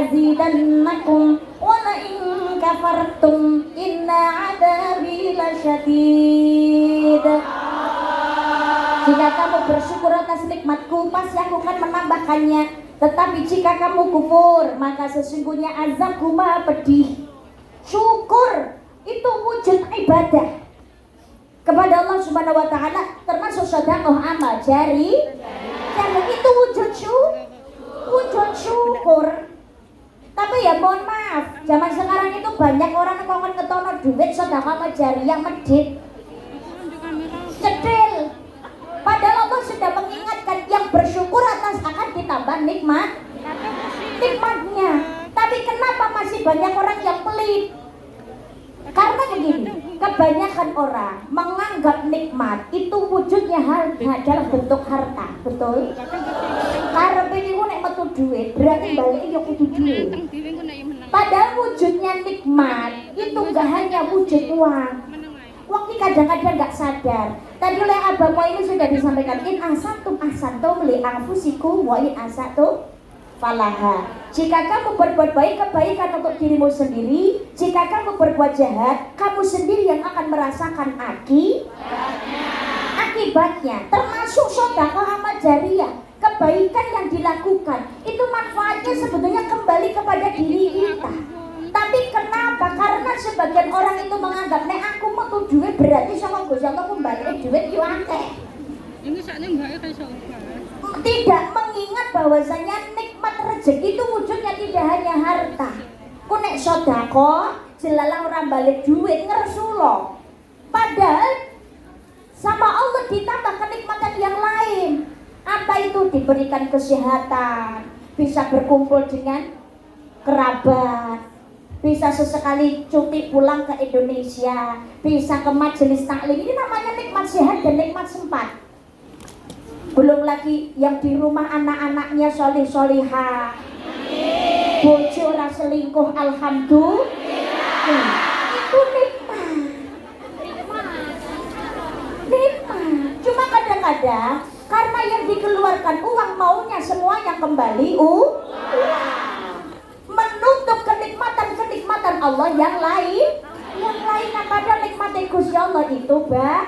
azidannakum wa la in kafartum inna adzabi lasyadid. Jika kamu bersyukur atas nikmatku, pasti aku akan menambahkannya. Tetapi jika kamu kufur, maka sesungguhnya azabku maha pedih. Syukur itu wujud ibadah kepada Allah Subhanahu wa taala, termasuk sedekah amal jari. Karena itu wujud syukur. Tapi ya mohon maaf, zaman sekarang itu banyak orang yang ngomong ngetono duit sedekah amal jari yang medit. Cedil. Padahal Allah sudah mengingatkan yang bersyukur atas akan ditambah nikmatnya. Tapi kenapa masih banyak orang yang pelit? Karena begini, kebanyakan orang menganggap nikmat itu wujudnya dalam bentuk harta, betul? Karena ini nek metu duit, berarti balik yo kudu duit. Padahal wujudnya nikmat itu enggak hanya wujud uang. Waktu kadang-kadang nggak sadar. Tadi oleh Abang ini sudah disampaikan, in asatum li anfusikum wa in asatum falaha. Jika kamu berbuat baik, kebaikan untuk dirimu sendiri. Jika kamu berbuat jahat, kamu sendiri yang akan merasakan akibatnya. Termasuk sedekah amal jariyah, kebaikan yang dilakukan itu manfaatnya sebetulnya kembali kepada diri kita. Tapi kenapa? Karena sebagian orang itu menganggap nek aku mau tuh duit berarti sama Gusti Allah kembali duit yo akeh. Ini sakne enggak iso. Tidak mengingat bahwasanya nikmat rezeki itu wujudnya tidak hanya harta. Ku nek sedekah jelalang ora balik duit ngersulo. Padahal sama Allah ditambah kenikmatan yang lain. Apa itu? Diberikan kesehatan, bisa berkumpul dengan kerabat, bisa sesekali cuti pulang ke Indonesia, bisa ke majelis taklim. Ini namanya nikmat sehat dan nikmat sempat. Belum lagi yang di rumah anak-anaknya solih-solihah, bojo ora selingkuh, alhamdulillah. Itu nikmat. Cuma kadang-kadang karena yang dikeluarkan uang maunya semuanya kembali menutup kenikmatan Allah yang lain. Padahal nikmat Gusti Allah itu banyak.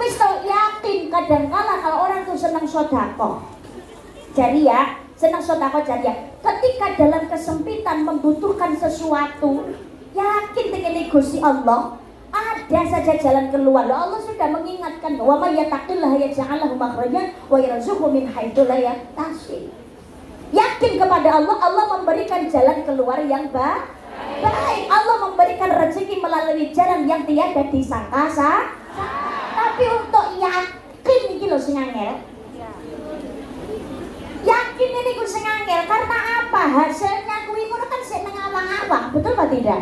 Wis yakin kadang-kala kalau orang itu senang sedekah jariyah, ketika dalam kesempitan membutuhkan sesuatu, yakin dengan Gusti Allah ada saja jalan keluar. Allah sudah mengingatkan, wa may yattaqillaha yaj'al lahu makhrajan wa yarzuqhu min haitsu la yahtasib. Yakin kepada Allah, Allah memberikan jalan keluar yang baik. Allah memberikan rezeki melalui jalan yang tiada disangka. Tapi untuk yakin iki lho sing angel. Yakin ini ku sing angel karena apa? Hasilnya kuwi ngono kan sik nang awang-awang, betul apa tidak?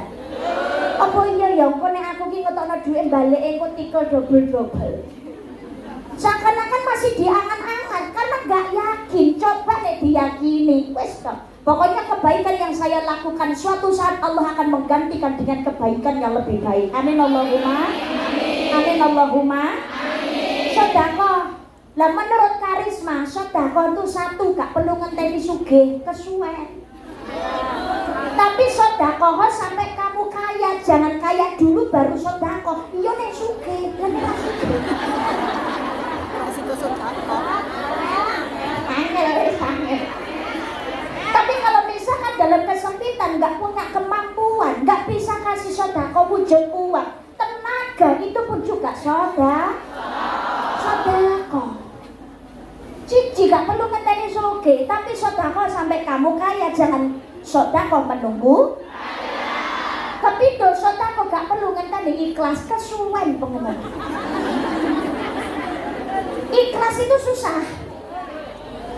Apa iya ya engko nek aku ki ngetokno dhuwit balik engko tikel double. Seakan-akan masih diangan-angan karena gak yakin. Coba nek diyakini, wis toh. Pokoknya kebaikan yang saya lakukan suatu saat Allah akan menggantikan dengan kebaikan yang lebih baik. Amin Allahumma. Amin Allahumma. Sedekah. Lah menurut karisma, sedekah itu satu gak perlu ngenteni sugih kesuwen. Tapi sedekah sampai kamu kaya, jangan kaya dulu baru sedekah. Iya nek sugih, lan nek sugih. Tapi kalau misalkan dalam kesempitan nggak punya kemampuan, nggak bisa kasih sedekah wujud uang, tenaga itu pun juga sedekah. Cici gak perlu ngenteni sugih, tapi sedekah sampai kamu kaya, jangan sedekah menunggu. Tapi sedekah gak perlu ngenteni ikhlas kesuwen pengen. Ikhlas itu susah.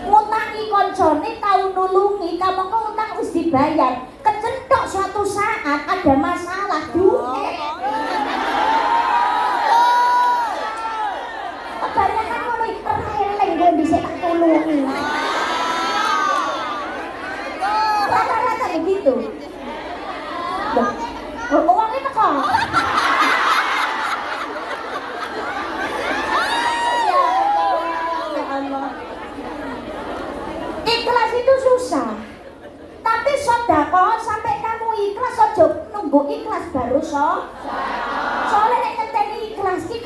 Ngutangi koncone tau nulungi, kamu kok utang wis dibayar, kecentok suatu saat ada masalah duit. Kebanyakan ngono releng kok bisa tak tulungi. Rata-rata begitu. Uangnya teko. Ikhlas itu susah. Tapi sedekah sampai kamu ikhlas aja nunggu ikhlas baru soalnya nek ngenteni ikhlas ki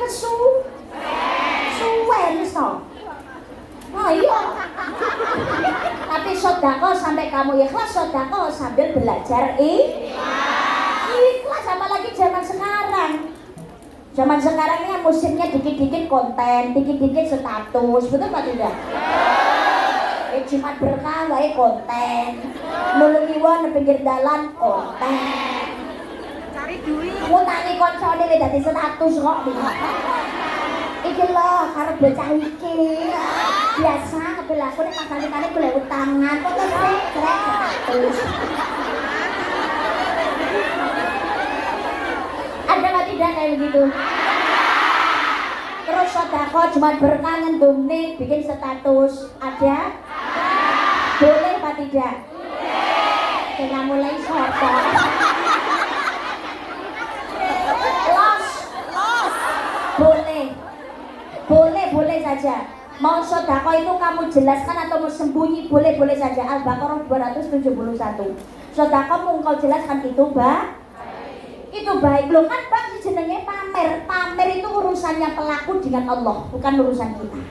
suwen so. Oh iya. Tapi sedekah sampai kamu ikhlas, sedekah sambil belajar ikhlas. Apalagi zaman sekarang. Zaman sekarang ini musimnya dikit-dikit konten, dikit-dikit status, betul Pak tidak? Jumat berkah wae konten. Mulungiwan pinggir dalan konten. Cari duit. Ngutangi koncone wis dadi status kok. Iki lho karo bocah iki. Biasa kebelaku nek pasane golek utangan kok krek status. Ada nggak tidak kayak begitu? Terus sedekah Jumat berkah ngendumne bikin status ada? Boleh apa tidak? Boleh. Mulai sopo. Los. Boleh saja. Mau sedekah itu kamu jelaskan atau mau sembunyi boleh saja. Al-Baqarah 271. Sedekah mau kau jelaskan itu itu baik loh kan bang jenenge pamer itu urusannya pelaku dengan Allah bukan urusan kita.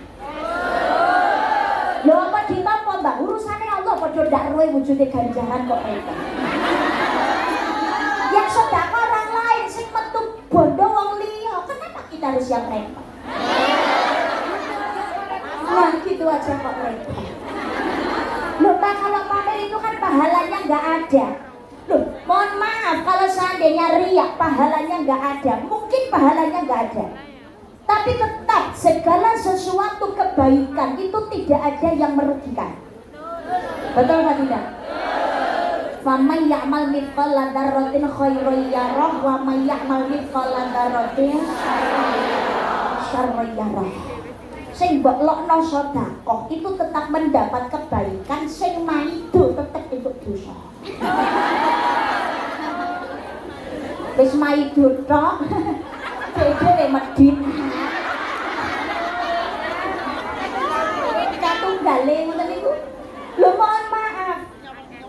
Loh apa ditampa mbak urusannya Allah padha ndak roe wujude ganjaran kok itu. Yang sedekah orang lain sing metu bondo wong liya kenapa kita harus yang repot? Nah gitu aja kok repot. Loh mbak kalau pamer itu kan pahalanya nggak ada. Loh, mohon maaf kalau seandainya riak pahalanya nggak ada, mungkin pahalanya nggak ada. Tapi tetap segala sesuatu kebaikan itu tidak ada yang merugikan. Betul nggak tidak? Faman ya'mal mithqala dzarratin khairan yarah wa may ya'mal mithqala dzarratin syarran yarah. Sing mbok lokno sedekah itu tetap mendapat kebaikan, sing maido tetap untuk dosa. Wis maido tok. Dhewe medhit. Katunggale ngoten niku. Lho mohon maaf.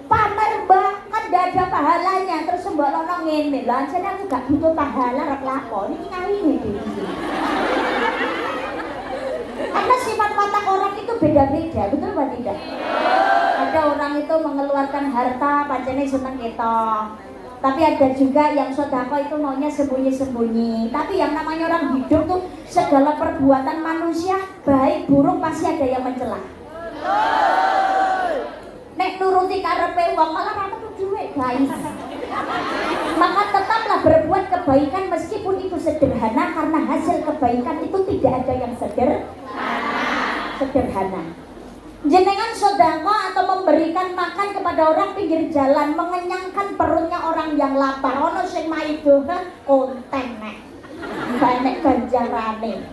Pamer mbak kan ndak ada pahalanya terus mbok lokno ngene. Lah jane aku gak butuh pahala rek lakon iki ngawine dhewe. Karena sifat watak orang itu beda-beda, betul apa tidak? Ada orang itu mengeluarkan harta, pancene seneng ketok. Tapi ada juga yang sedekah itu maunya sembunyi-sembunyi. Tapi yang namanya orang hidup tuh segala perbuatan manusia baik buruk pasti ada yang mencela. Nek nuruti karepe wong malah ra metu dhuwit, guys. Maka tetaplah berbuat kebaikan meskipun itu sederhana karena hasil kebaikan itu tidak ada yang sederhana. Jenengan sedekah atau memberikan makan kepada orang pinggir jalan, mengenyangkan perutnya orang yang lapar. Ono sing maido konten nek. Banyak ganjarane.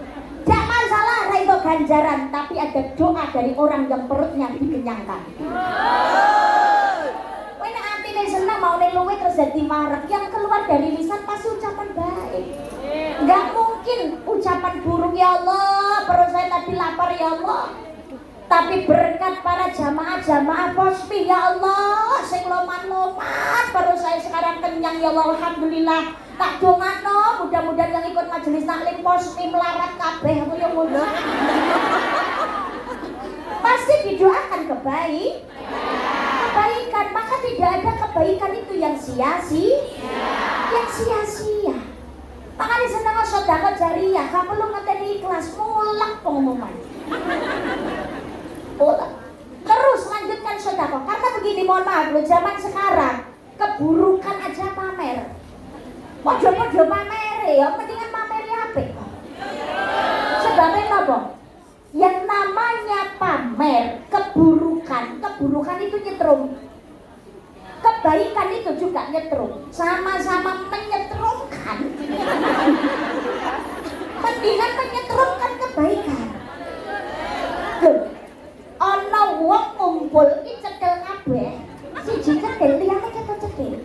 Tidak masalah ra itu ganjaran, tapi ada doa dari orang yang perutnya dikenyangkan. Kowe nek atine seneng maune luwih terus dadi marek, yang keluar dari lisan pasti ucapan baik. Enggak mungkin ucapan buruk, ya Allah, perut saya tadi lapar ya Allah. Tapi berkat para jamaah pospi ya Allah, sing loman-loman perut saya sekarang kenyang ya Allah, alhamdulillah. Tak dongano, mudah-mudahan yang ikut majelis taklim pospi melarat kabeh aku yang mudah. Pasti didoakan kebaikan, maka tidak ada kebaikan itu yang sia-sia. Makanya senang sedekah jariyah, kamu lu ngeteni ikhlas mulak pengumuman. Terus lanjutkan sedekah. Karena begini, mohon maaf loh, zaman sekarang keburukan aja pamer. Podo-podo pamer ya, mendingan pamer apik. Sebabnya apa? Yang namanya pamer keburukan itu nyetrum. Kebaikan itu juga nyetrum, sama-sama menyetrumkan. Mendingan menyetrumkan kebaikan. Loh, ana wong ngumpul iki cekel kabeh. Siji cekel, liyane cekel.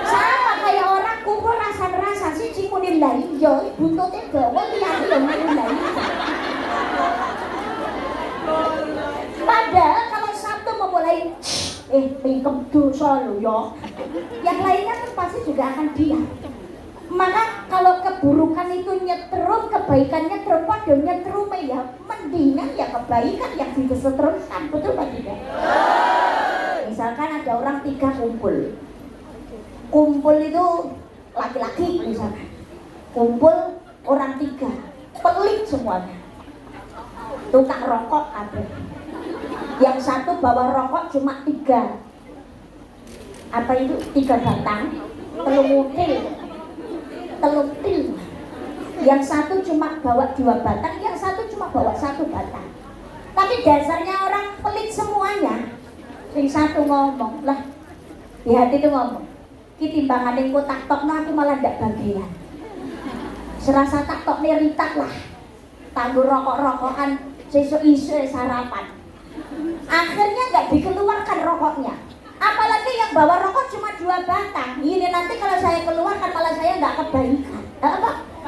Sama kayak orang kumpul rasa-rasa, siji muni lha iya, buntute dawa liyane yo muni lha iya. Padahal kalau satu memulai Mingkem dosa lho ya. Yang lainnya kan pasti juga akan diam. Maka kalau keburukan itu nyetrum, kebaikannya nyetrum, padha nyetrum ya, mendingan ya kebaikan yang disetrumkan, betul Pak tidak? Misalkan ada orang 3 kumpul. Kumpul itu laki-laki misalkan. Kumpul orang 3, pelit semuanya. Tukang rokok ada. Yang satu bawa rokok cuma 3. Apa itu? 3 batang, telung til. Yang satu cuma bawa 2 batang, yang satu cuma bawa 1 batang. Tapi dasarnya orang pelit semuanya. Yang satu ngomong, lah di hati itu ngomong, ki timbangane engko tak tokno aku malah ndak bagian. Serasa tak tokne ritak lah. Tanggo rokok-rokokan sesuk isu sarapan. Akhirnya nggak dikeluarkan rokoknya. Apalagi yang bawa rokok cuma 2 batang. Ini nanti kalau saya keluarkan malah saya nggak kebaikan,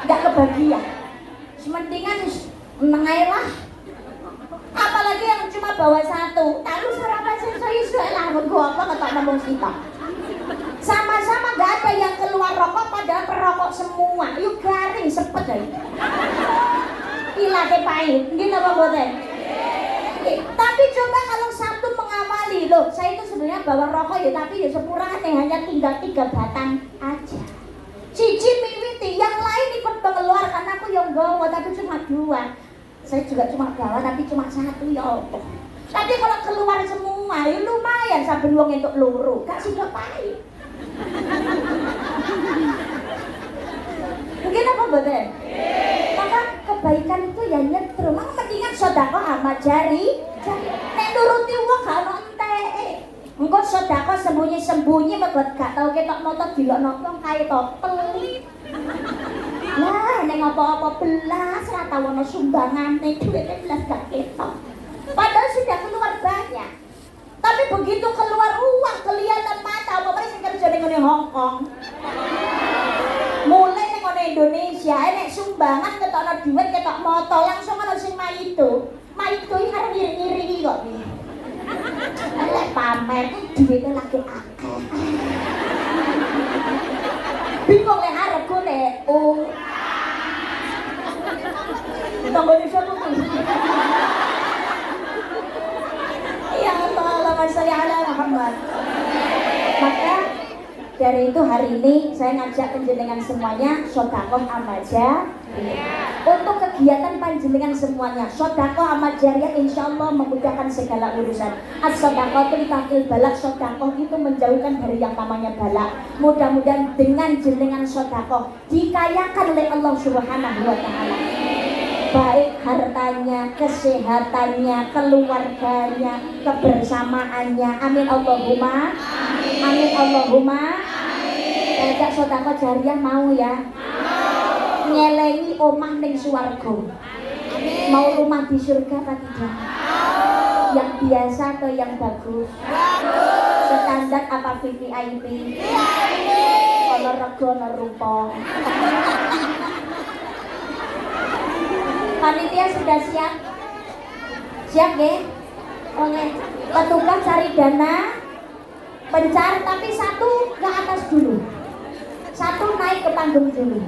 nggak kebagian. Semendingan menengai lah. Apalagi yang cuma bawa 1. Lalu sarapan saya lah gua apa ketok ngomong kita. Sama-sama nggak ada yang keluar rokok padahal perokok semua. Yuk garing sepet aja. Ilate pahit, gitu apa boten? Tapi coba kalau satu mengawali loh, saya itu sebenarnya bawa rokok ya, tapi ya sepurane hanya tinggal 3 batang aja. Cici miwiti, yang lain ikut mengeluarkan, aku yang bawa tapi cuma 2. Saya juga cuma bawa tapi cuma 1 ya Allah. Tapi kalau keluar semua ya lumayan saben wong entuk loro, gak sudah pahit. Mungkin apa boten? Maka kebaikan itu ya nyetrum. Maka mendingan sedekah amal jari. Nek nuruti wong gak ono enteke. Engko sedekah sembunyi-sembunyi mergo gak tau ketok moto dilokno wong kae to pelit. Lah nek apa-apa belas ora tau ono sumbangane duwite belas gak ketok. Padahal sudah keluar banyak. Tapi begitu keluar uang kelihatan mata apa sing kerja ning Hongkong. Mulai ning Indonesia, nek sumbangan ketokno duit ketok moto langsung ana sing maido. Maido iki arep ngiri-ngiri kok. Lek pamer duwite lagi akeh. Bingung lek arep golek. Tanggone sapa kuwi? Ya Allah, Allahumma sholli ala Muhammad. Maka dari itu hari ini saya ngajak panjenengan semuanya sedekah amal jariyah. Untuk kegiatan panjenengan semuanya, sedekah amal jariyah insyaallah memudahkan segala urusan. As-shadaqatu taqil balak, sedekah itu menjauhkan dari yang namanya balak. Mudah-mudahan dengan jenengan sedekah dikayakan oleh Allah Subhanahu wa taala. Baik hartanya, kesehatannya, keluarganya, kebersamaannya. Amin Allahumma. Amin Allahumma. Ajak sedekah jariyah mau ya. Nyelengi omah ning swarga. Mau rumah di surga apa tidak? Yang biasa atau yang bagus? Standar apa VIP? Ono rego ono rupa. Panitia sudah siap? Siap nggih? Oke. Petugas cari dana, pencar tapi 1 ke atas dulu. 1 naik ke panggung dulu.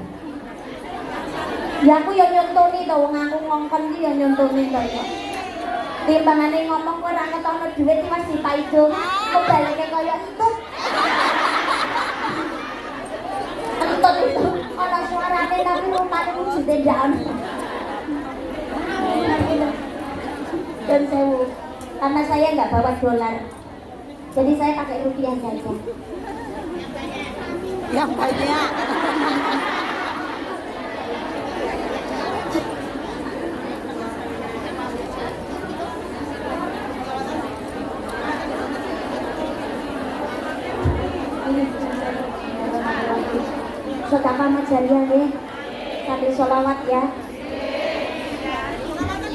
Ya aku yang nyontoni to, wong aku ngongkon iki ya nyontoni to ya. Timbangane ngomong kowe ora ketokno dhuwit iki Mas dipaido, kok baleke kaya entut. Entut itu ana suarane tapi rupane wujude ndak ono. Dan sewu, karena saya nggak bawa dolar, jadi saya pakai rupiah saja. Yang banyak. Sedekah amal jariyah nggih. Sambil sholawat ya.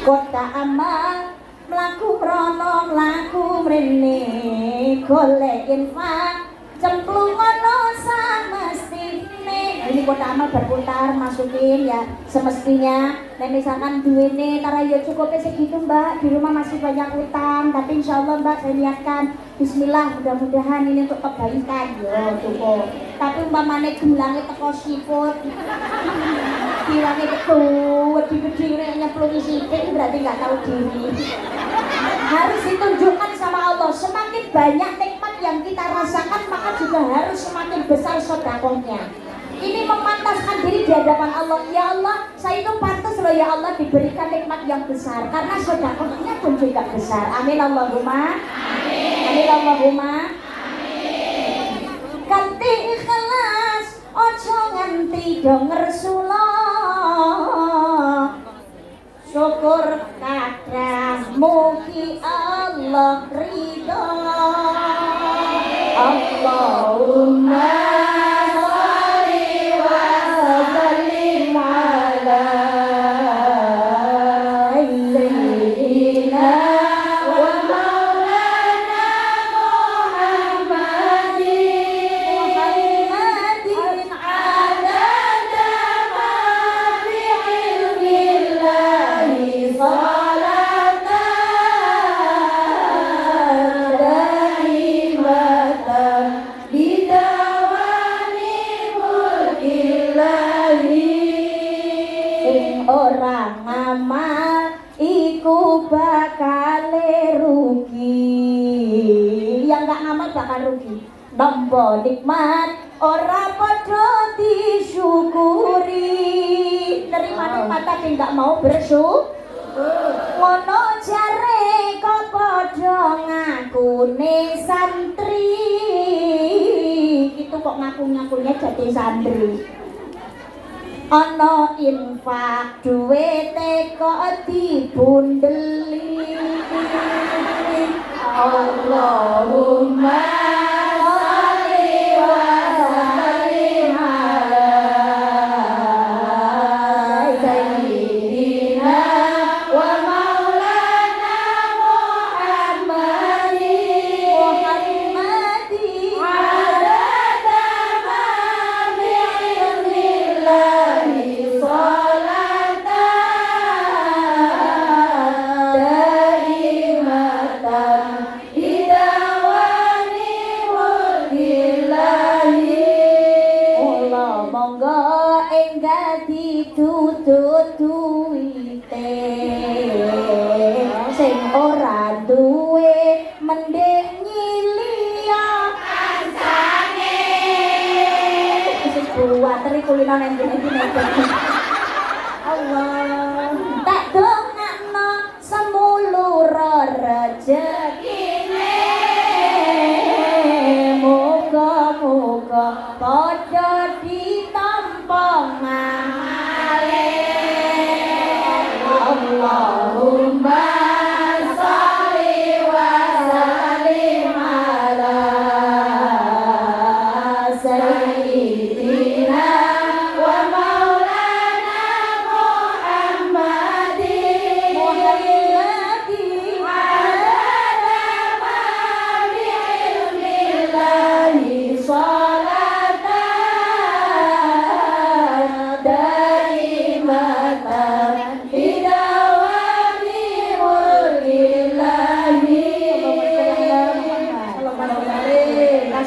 Kota amal mlaku mrono mlaku mrene golek infak cemplung ana samestine. Ini kotak amal berputar, masukin ya semestinya. Nah misalkan duitnya tara ya cukupnya segitu mbak, di rumah masih banyak utang, tapi insya Allah mbak saya niatkan bismillah mudah-mudahan ini untuk kebaikan ya cukup. Tapi umpamanya gemblangnya teko siput bilangnya ketut, gede-gede nyemplungi sidik berarti nggak tahu diri. Harus ditunjukkan sama Allah, semakin banyak nikmat yang kita rasakan maka juga harus semakin besar sedekahnya. Ini memantaskan diri di hadapan Allah. Ya Allah, saya itu pantas loh ya Allah diberikan nikmat yang besar karena sedekahnya pun juga besar. Amin Allahumma. Amin Allahumma. Kanthi ikhlas ojo nganti do ngersula. Syukur kadang mugi Allah ridho. Allahumma sholli wa sallim ala sayyidina wa maulana Muhammadin adada ma fi ilmillahi salatan daimatan bidawani mulkillahi. Sing ora ngamal iku bakal rugi, yang gak ngamal bakal rugi. Nampa nikmat ora padha disyukuri, nerima nikmat tapi gak mau bersyukur. Ngono jare kok padha ngakune santri, itu kok ngaku-ngakunya jadi santri. Ana infak duwite kok dibundeli. Allahumma sholli wa sallim ala sayyidina wa maulana Muhammadin adada ma fi ilmillahi salatan daimatan bidawani mulkillahi. Mula monggo enggak ditutut duwite, sing ora duwe mending nyiliya kancane. Sing buat teri kulino nang-nang Allah tak dongakno semulur rezekine, muga-muga padha ditampa ngamale. Allahumma sholli wa sallim ala sayyidina wa maulana Muhammadin adada ma fi ilmillahi salatan daimatan bidawani mulkillahi.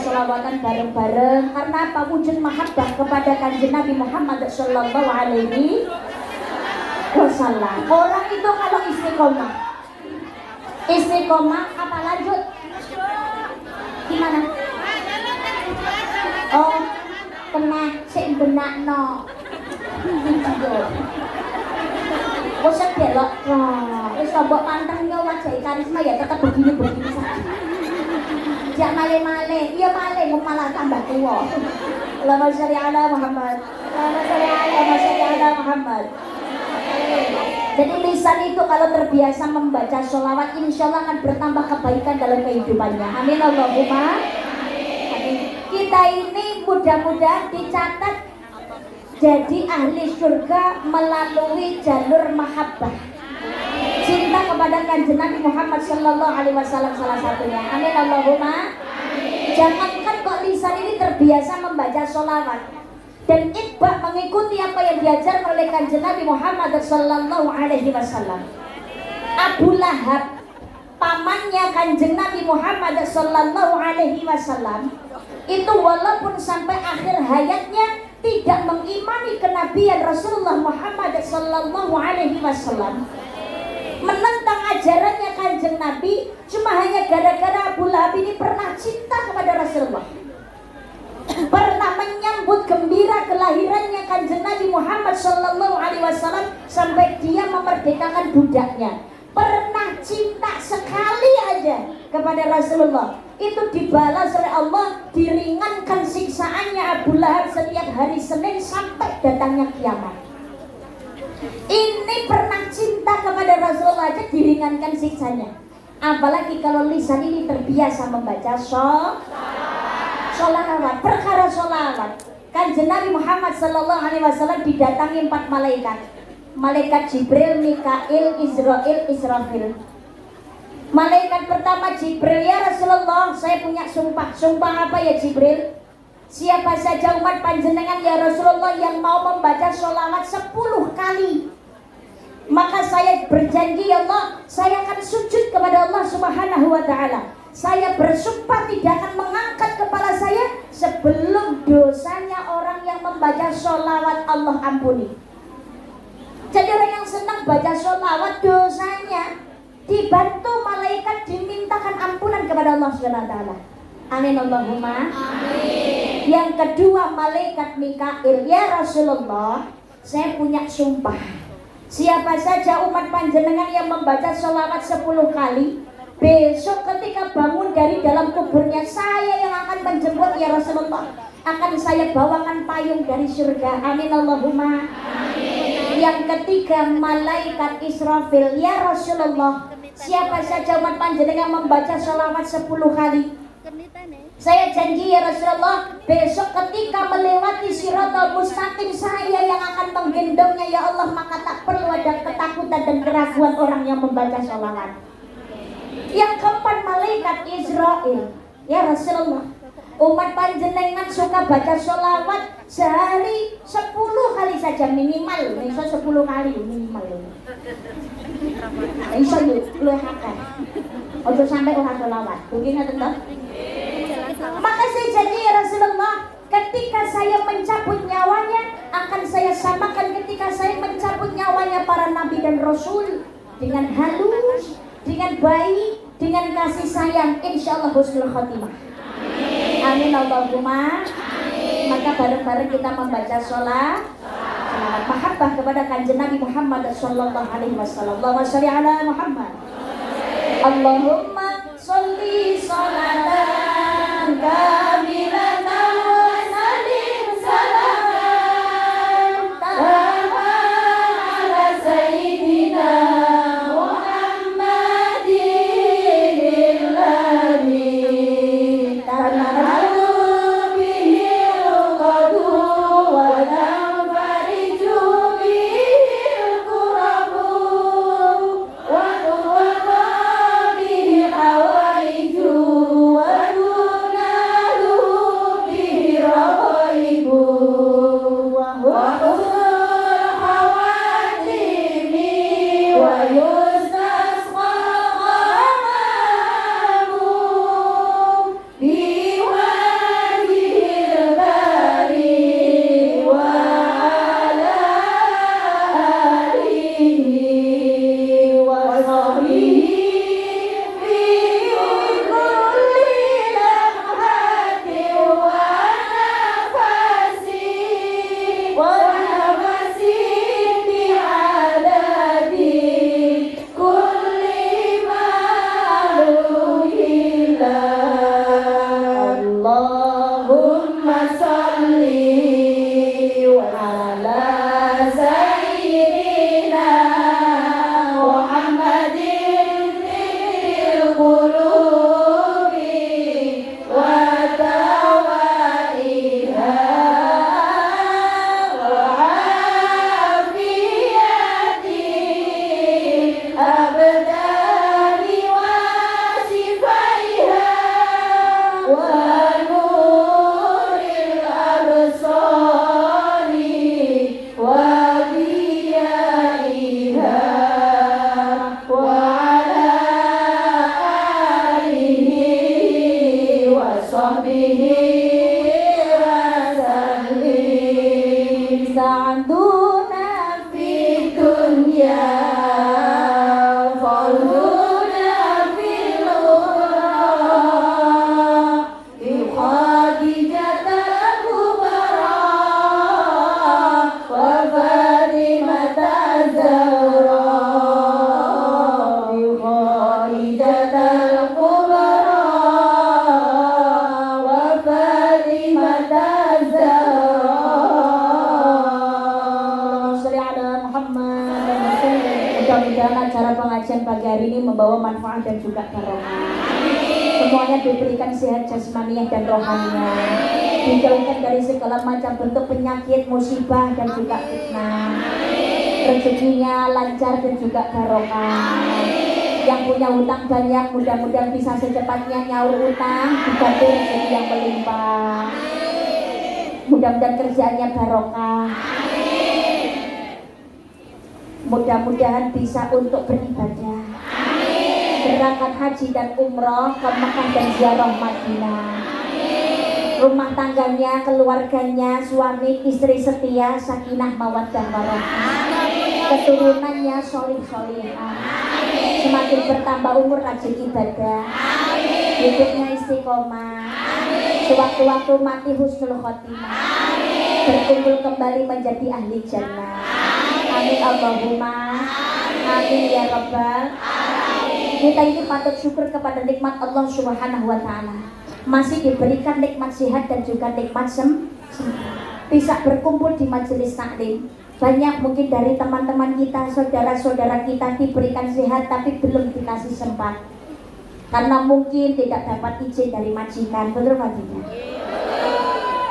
Selawatan bareng-bareng karena apa? Wujud mahabbah kepada kanjeng Nabi Muhammad sallallahu alaihi wasallam. Orang itu kalau istiqomah apa lanjut? Gimana? Oh, kena sing benakno. Wes delok wis mbok pantengnya wajah karisma ya tetap begini-begini saja. Jak male-male, iya male malah tambah tua. Allahumma sholli ala Muhammad. Allahumma sholli ala Muhammad. Jadi lisan itu kalau terbiasa membaca sholawat, insya Allah akan bertambah kebaikan dalam kehidupannya. Amin Allahumma. Amin. Kita ini mudah-mudahan dicatat jadi ahli surga melalui jalur mahabbah, cinta kepada kanjeng Nabi Muhammad sallallahu alaihi wasallam salah satunya. Amin Allahumma. Jangankan kok lisan ini terbiasa membaca sholawat, dan itba mengikuti apa yang diajar oleh Kanjeng Nabi Muhammad sallallahu alaihi wasallam. Abu Lahab, pamannya Kanjeng Nabi Muhammad sallallahu alaihi wasallam, itu walaupun sampai akhir hayatnya tidak mengimani kenabian Rasulullah Muhammad sallallahu alaihi wasallam, menentang ajarannya Kanjeng Nabi, cuma hanya gara-gara Abu Lahab ini pernah cinta kepada Rasulullah, pernah menyambut gembira kelahirannya Kanjeng Nabi Muhammad sallallahu alaihi wasallam sampai dia memerdekakan budaknya, pernah cinta sekali aja kepada Rasulullah. Itu dibalas oleh Allah, diringankan siksaannya Abu Lahab setiap hari Senin sampai datangnya kiamat. Ini pernah cinta kepada Rasulullah aja diringankan siksanya, apalagi kalau lisan ini terbiasa membaca sholawat. Perkara sholawat, Kanjeng Nabi Muhammad sallallahu alaihi wasallam didatangi 4 malaikat. Malaikat Jibril, Mikail, Israil, Israfil. Malaikat pertama Jibril, ya Rasulullah, saya punya sumpah. Sumpah apa ya Jibril? Siapa saja umat panjenengan ya Rasulullah yang mau membaca sholawat 10 kali, maka saya berjanji ya Allah, saya akan sujud kepada Allah subhanahu wa ta'ala. Saya bersumpah tidak akan mengangkat kepala saya sebelum dosanya orang yang membaca sholawat Allah ampuni. Jadi orang yang senang baca sholawat, dosanya dibantu malaikat, dimintakan ampunan kepada Allah subhanahu wa ta'ala. Amin Allahumma amin. Yang kedua malaikat Mikail, ya Rasulullah, saya punya sumpah. Siapa saja umat panjenengan yang membaca sholawat 10 kali, besok ketika bangun dari dalam kuburnya, saya yang akan menjemput ya Rasulullah. Akan saya bawakan payung dari surga. Amin Allahumma amin. Yang ketiga malaikat Israfil, ya Rasulullah, siapa saja umat panjenengan membaca sholawat 10 kali, saya janji ya Rasulullah, besok ketika melewati Shiratal Mustaqim, saya yang akan menggendongnya ya Allah, maka tak perlu ada ketakutan dan keraguan orang yang membaca sholawat. Yang keempat malaikat Israil, ya Rasulullah, umat panjenengan suka baca sholawat sehari 10 kali saja minimal, misal 10 kali minimal. Iso yuk, lu akan ojo sampai orang sholawat, mungkin teman. Maka saya janji ya Rasulullah, ketika saya mencabut nyawanya, akan saya samakan ketika saya mencabut nyawanya para nabi dan rasul, dengan halus, dengan baik, dengan kasih sayang, insyaallah husnul khotimah. Amin Allahumma amin. Maka bareng-bareng kita membaca sholawat mahabbah kepada Kanjeng Nabi Muhammad sallallahu alaihi wasallam. Allahumma sholli ala Muhammad. Allahumma sholli sholatan kamilatan wa sallim salaman ala sayyidina Muhammadin alladhi tanhalu bihi al-qadu wa tanfariju bihi al-kurabu wa tuwada bihi al-hawaiju wa tunalu bihi al-ghaibu wa husnul khawatimi wa yustasqa ghamamum biwajhil bari wa ala alihi wa sahbihi fi kulli lamhatin wa nafasin bi'adadi kulli ma'luhillah. Allahumma salli ala sayyidina Muhammadin fil qulubi wa tawaiha wa afiyati abdani wa sifaiha sahbihi wasallim. Sa'duna fid dunya farduna fil ukhra bi Khadijatal Kubra wa Fatimata Zahra bi Khadijatal Kubra wa Fatimata Zahra. Sholli ala Muhammad. Mudah-mudahan acara pengajian pagi hari ini membawa manfaat dan juga barokah. Semuanya diberikan sehat jasmaniah dan rohaniah, dijauhkan dari segala macam bentuk penyakit, musibah dan juga fitnah. Rezekinya lancar dan juga barokah. Yang punya hutang banyak mudah-mudahan bisa secepatnya nyaur utang, diganti rezeki yang melimpah. Mudah-mudahan kerjaannya barokah. Mudah-mudahan bisa untuk beribadah, berangkat haji dan umroh ke Mekah dan ziarah Madinah. Rumah tangganya, keluarganya, suami, istri setia, sakinah, mawaddah, warahmah. Keturunannya sholih-sholihah. Semakin bertambah umur rajin ibadah. Hidupnya istiqomah. Sewaktu-waktu mati husnul khotimah. Berkumpul kembali menjadi ahli jannah. Amin Allahumma amin ya rabbal. Kita ini patut syukur kepada nikmat Allah Subhanahu wa taala. Masih diberikan nikmat sehat dan juga nikmat bisa berkumpul di majelis taklim. Banyak mungkin dari teman-teman kita, saudara-saudara kita diberikan sehat tapi belum dikasih sempat. Karena mungkin tidak dapat izin dari majikan, betul Pak tidak?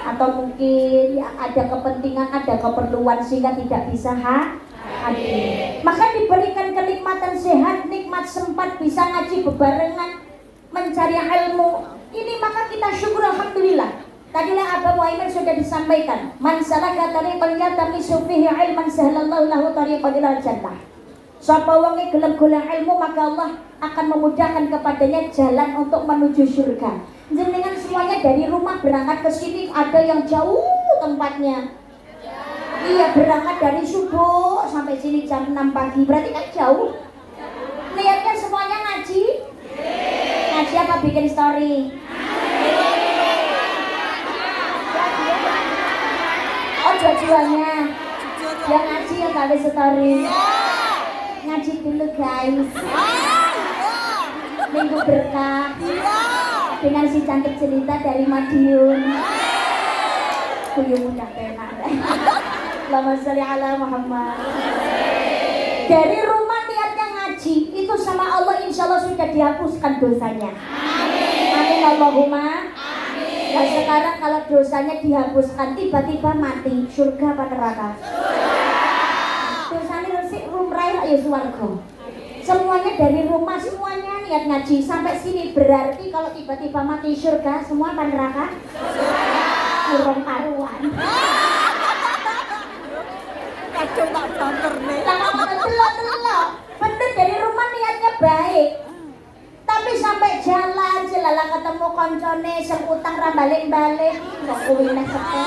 Atau mungkin ya ada kepentingan, ada keperluan sehingga tidak bisa hadir. Maka diberikan kenikmatan sehat, nikmat sempat bisa ngaji bebarengan, mencari ilmu. Ini maka kita syukur alhamdulillah. Tadilah Abah Muhammad sudah disampaikan, man salaka tariqan yaltamisu fihi ilman sahhalallahu lahu tariqan ilal jannah. Sapa wong gelem golek ilmu maka Allah akan memudahkan kepadanya jalan untuk menuju surga. Jenengan semuanya dari rumah berangkat ke sini, ada yang jauh tempatnya. Iya, berangkat dari subuh sampai sini jam 6 pagi, berarti kan jauh. Niatnya semuanya ngaji. Ngaji apa bikin story? Oh, dua-duanya. Yang ngaji yang kali story. Ngaji dulu guys. Minggu berkah dengan si cantik cerita dari Madiun. Kuyung udah enak deh. Allahumma sholli ala Muhammad. Dari rumah niatnya ngaji itu sama Allah insya Allah sudah dihapuskan dosanya. Amin Allahumma. Nah sekarang kalau dosanya dihapuskan tiba-tiba mati, surga apa neraka? Dosanya resik rumrah ya swarga. Semuanya dari rumah, semuanya niat ngaji sampai sini, berarti kalau tiba-tiba mati surga, semua apa neraka? Kurang karuan. Kacau tak banter nih. Telok. Bener dari rumah niatnya baik. Tapi sampai jalan jelala ketemu koncone sing utang ra balik-balik, kok kuwi nek sepo.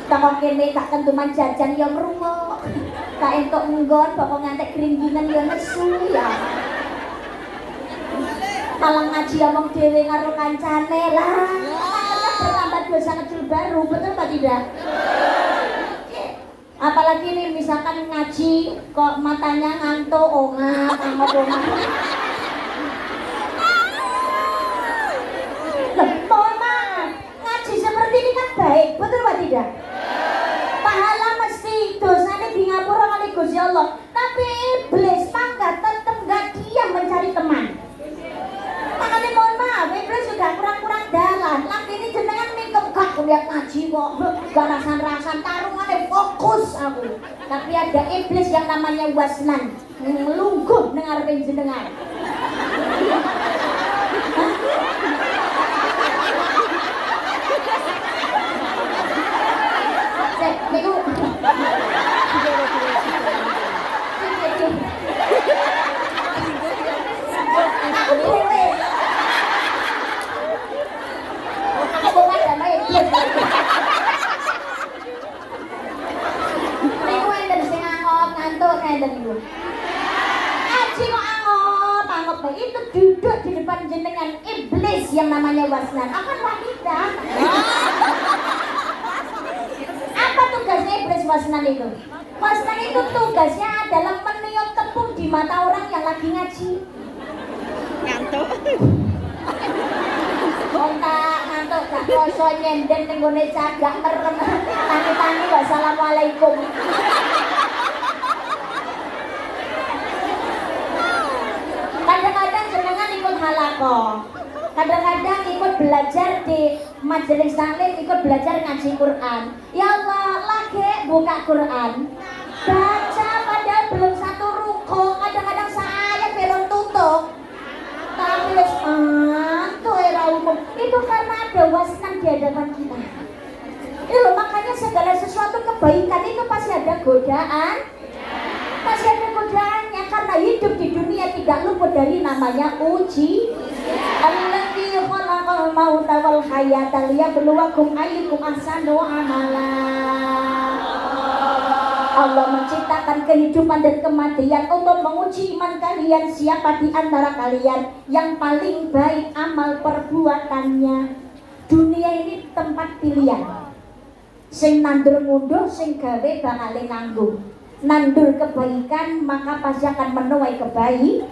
Tak kene tak kentuman jajan yo ngrungok. Tak entuk nggon pokok ngantek gringgingan yo nesu ya. Malah ngaji omong dhewe karo kancane lah. Terlambat dosa kecil baru, betul apa tidak? Apalagi nih misalkan ngaji kok matanya ngantuk, ongak, ongak. Mohon maaf, ngaji seperti ini kan baik, betul apa tidak? Pahala mesti, dosanya di ngapura kali Gusti Allah. Tapi iblis mangga tetap gak diam mencari teman. Makanya mohon maaf, iblis sudah kurang-kurang dalan. Lagi ini jenengan mingkem gak kulihat ngaji kok, gak rasan-rasan tarungannya fokus aku. Tapi ada iblis yang namanya wasnan, melungguh dengar jenengan. Niku aku dewe jenengan iblis yang namanya wasnan akan wanita. Apa tugasnya iblis wasnan itu? Wasnan itu tugasnya adalah meniup tepung di mata orang yang lagi ngaji. Ngantuk. Ngantuk gak kroso nyenden ning gone cagak merem. Tani-tani wassalamualaikum. Kadang-kadang jenengan ikut halaqah. Kadang-kadang ikut belajar di majelis taklim, ikut belajar ngaji Quran. Ya Allah, lagi buka Quran. Baca padahal belum satu ruko, kadang-kadang saya belum tutup. Tapi wis mantu era umum. Itu karena ada wasnan di hadapan kita. Itu makanya segala sesuatu kebaikan itu pasti ada godaan. Pasti ada godaannya karena hidup di dunia tidak luput dari namanya uji. Alladzi khalaqal mauta wal hayata liyabluwakum ayyukum ahsanu amala. Allah menciptakan kehidupan dan kematian untuk menguji iman kalian, siapa di antara kalian yang paling baik amal perbuatannya. Dunia ini tempat pilihan. Sing nandur ngunduh, sing gawe bakal nganggo. Nandur kebaikan maka pasti akan menuai kebaikan.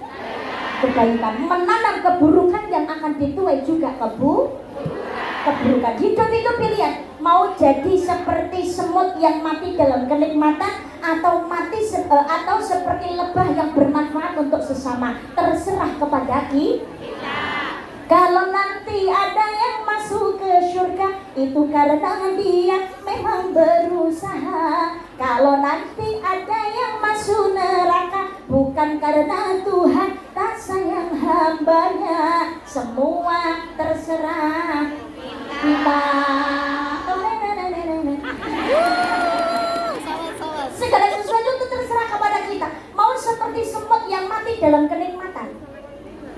Menanam keburukan yang akan dituai juga keburukan. Hidup itu pilihan. Mau jadi seperti semut yang mati dalam kenikmatan atau atau seperti lebah yang bermanfaat untuk sesama. Terserah kepada kita. Kalau nanti ada yang masuk ke surga, itu karena dia memang berusaha. Kalau nanti ada yang masuk neraka, bukan karena Tuhan tak sayang hambanya. Semua terserah kita. Segala sesuatu itu terserah kepada kita. Mau seperti semut yang mati dalam kenikmatan.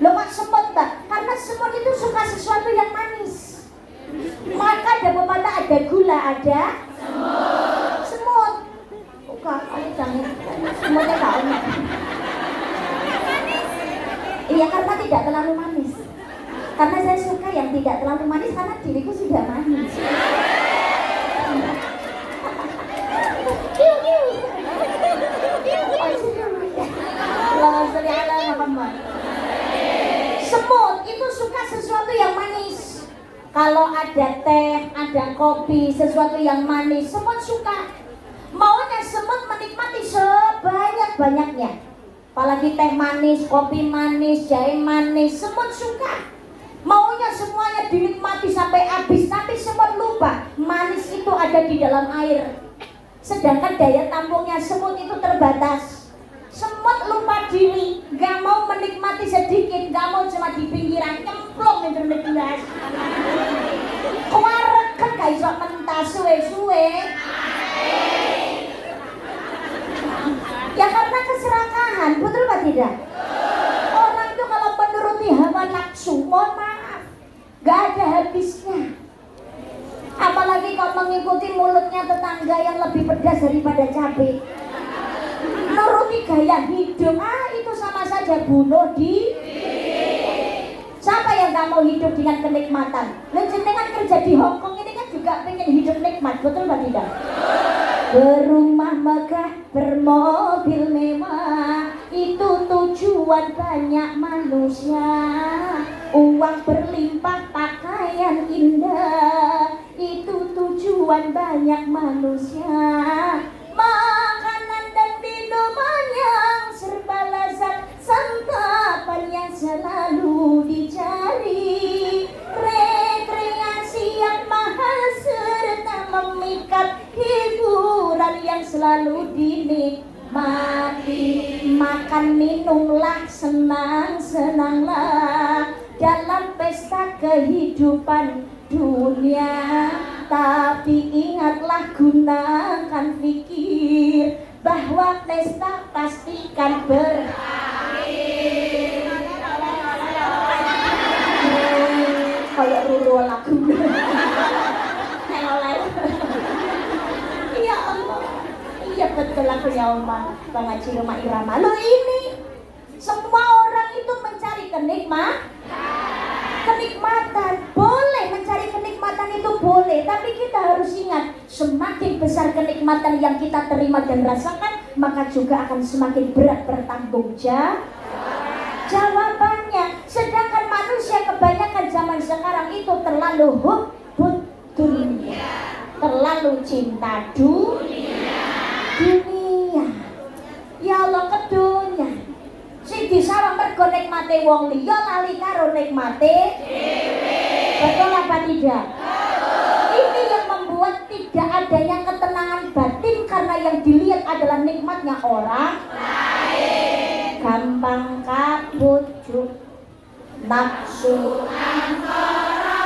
Loh kok semut mbak? Karena semut itu suka sesuatu yang manis. Maka ada pepatah, ada gula, ada semut. Bukan, jangan semutnya tahu. Iya karena tidak terlalu manis. Karena saya suka yang tidak terlalu manis karena diriku sudah manis. Allahumma sholli ala Muhammad. Semut itu suka sesuatu yang manis. Kalau ada teh, ada kopi, sesuatu yang manis, semut suka. Maunya semut menikmati sebanyak-banyaknya. Apalagi teh manis, kopi manis, jahe manis, semut suka. Maunya semuanya dinikmati sampai habis, tapi semut lupa manis itu ada di dalam air. Sedangkan daya tampungnya semut itu terbatas. Semut lupa diri, gak mau menikmati sedikit, gak mau cuma di pinggiran, nyemplung itu gelas. Kewareken gak iso mentas suwe-suwe. Ya karena keserakahan, betul apa tidak? Orang itu kalau menuruti hawa nafsu, mohon maaf, gak ada habisnya. Apalagi kalau mengikuti mulutnya tetangga yang lebih pedas daripada cabai. Nuruti gaya hidup, itu sama saja bunuh diri. Siapa yang gak mau hidup dengan kenikmatan? Lu jenengan kerja di Hongkong ini kan juga pengen hidup nikmat, betul apa tidak? Berumah megah, bermobil mewah, itu tujuan banyak manusia. Uang berlimpah, pakaian indah, itu tujuan banyak manusia. Makanan dan minuman yang serba lezat, santapan yang selalu dicari, rekreasi yang mahal serta memikat, hiburan yang selalu dinikmati. Makan minumlah, senang-senanglah dalam pesta kehidupan dunia. Tapi ingatlah, gunakan pikir bahwa pesta pastikan berakhir. Kayak ruru lagu. Ya Allah, iya betul lagunya Oma Bang Haji Roma Irama. Loh ini semua orang itu mencari kenikmatan. semakin besar kenikmatan yang kita terima dan rasakan, maka juga akan semakin berat bertanggung jawabannya. Sedangkan manusia kebanyakan zaman sekarang itu terlalu hubbud dunia, terlalu cinta dunia. Ya Allah, kedunya sing disawang mergo nikmate wong liya lali karo nikmate dhewe. Betul apa tidak? Ini yang membuat tidak adanya ketenangan batin karena yang dilihat adalah nikmatnya orang lain. Gampang kabujuk nafsu angkara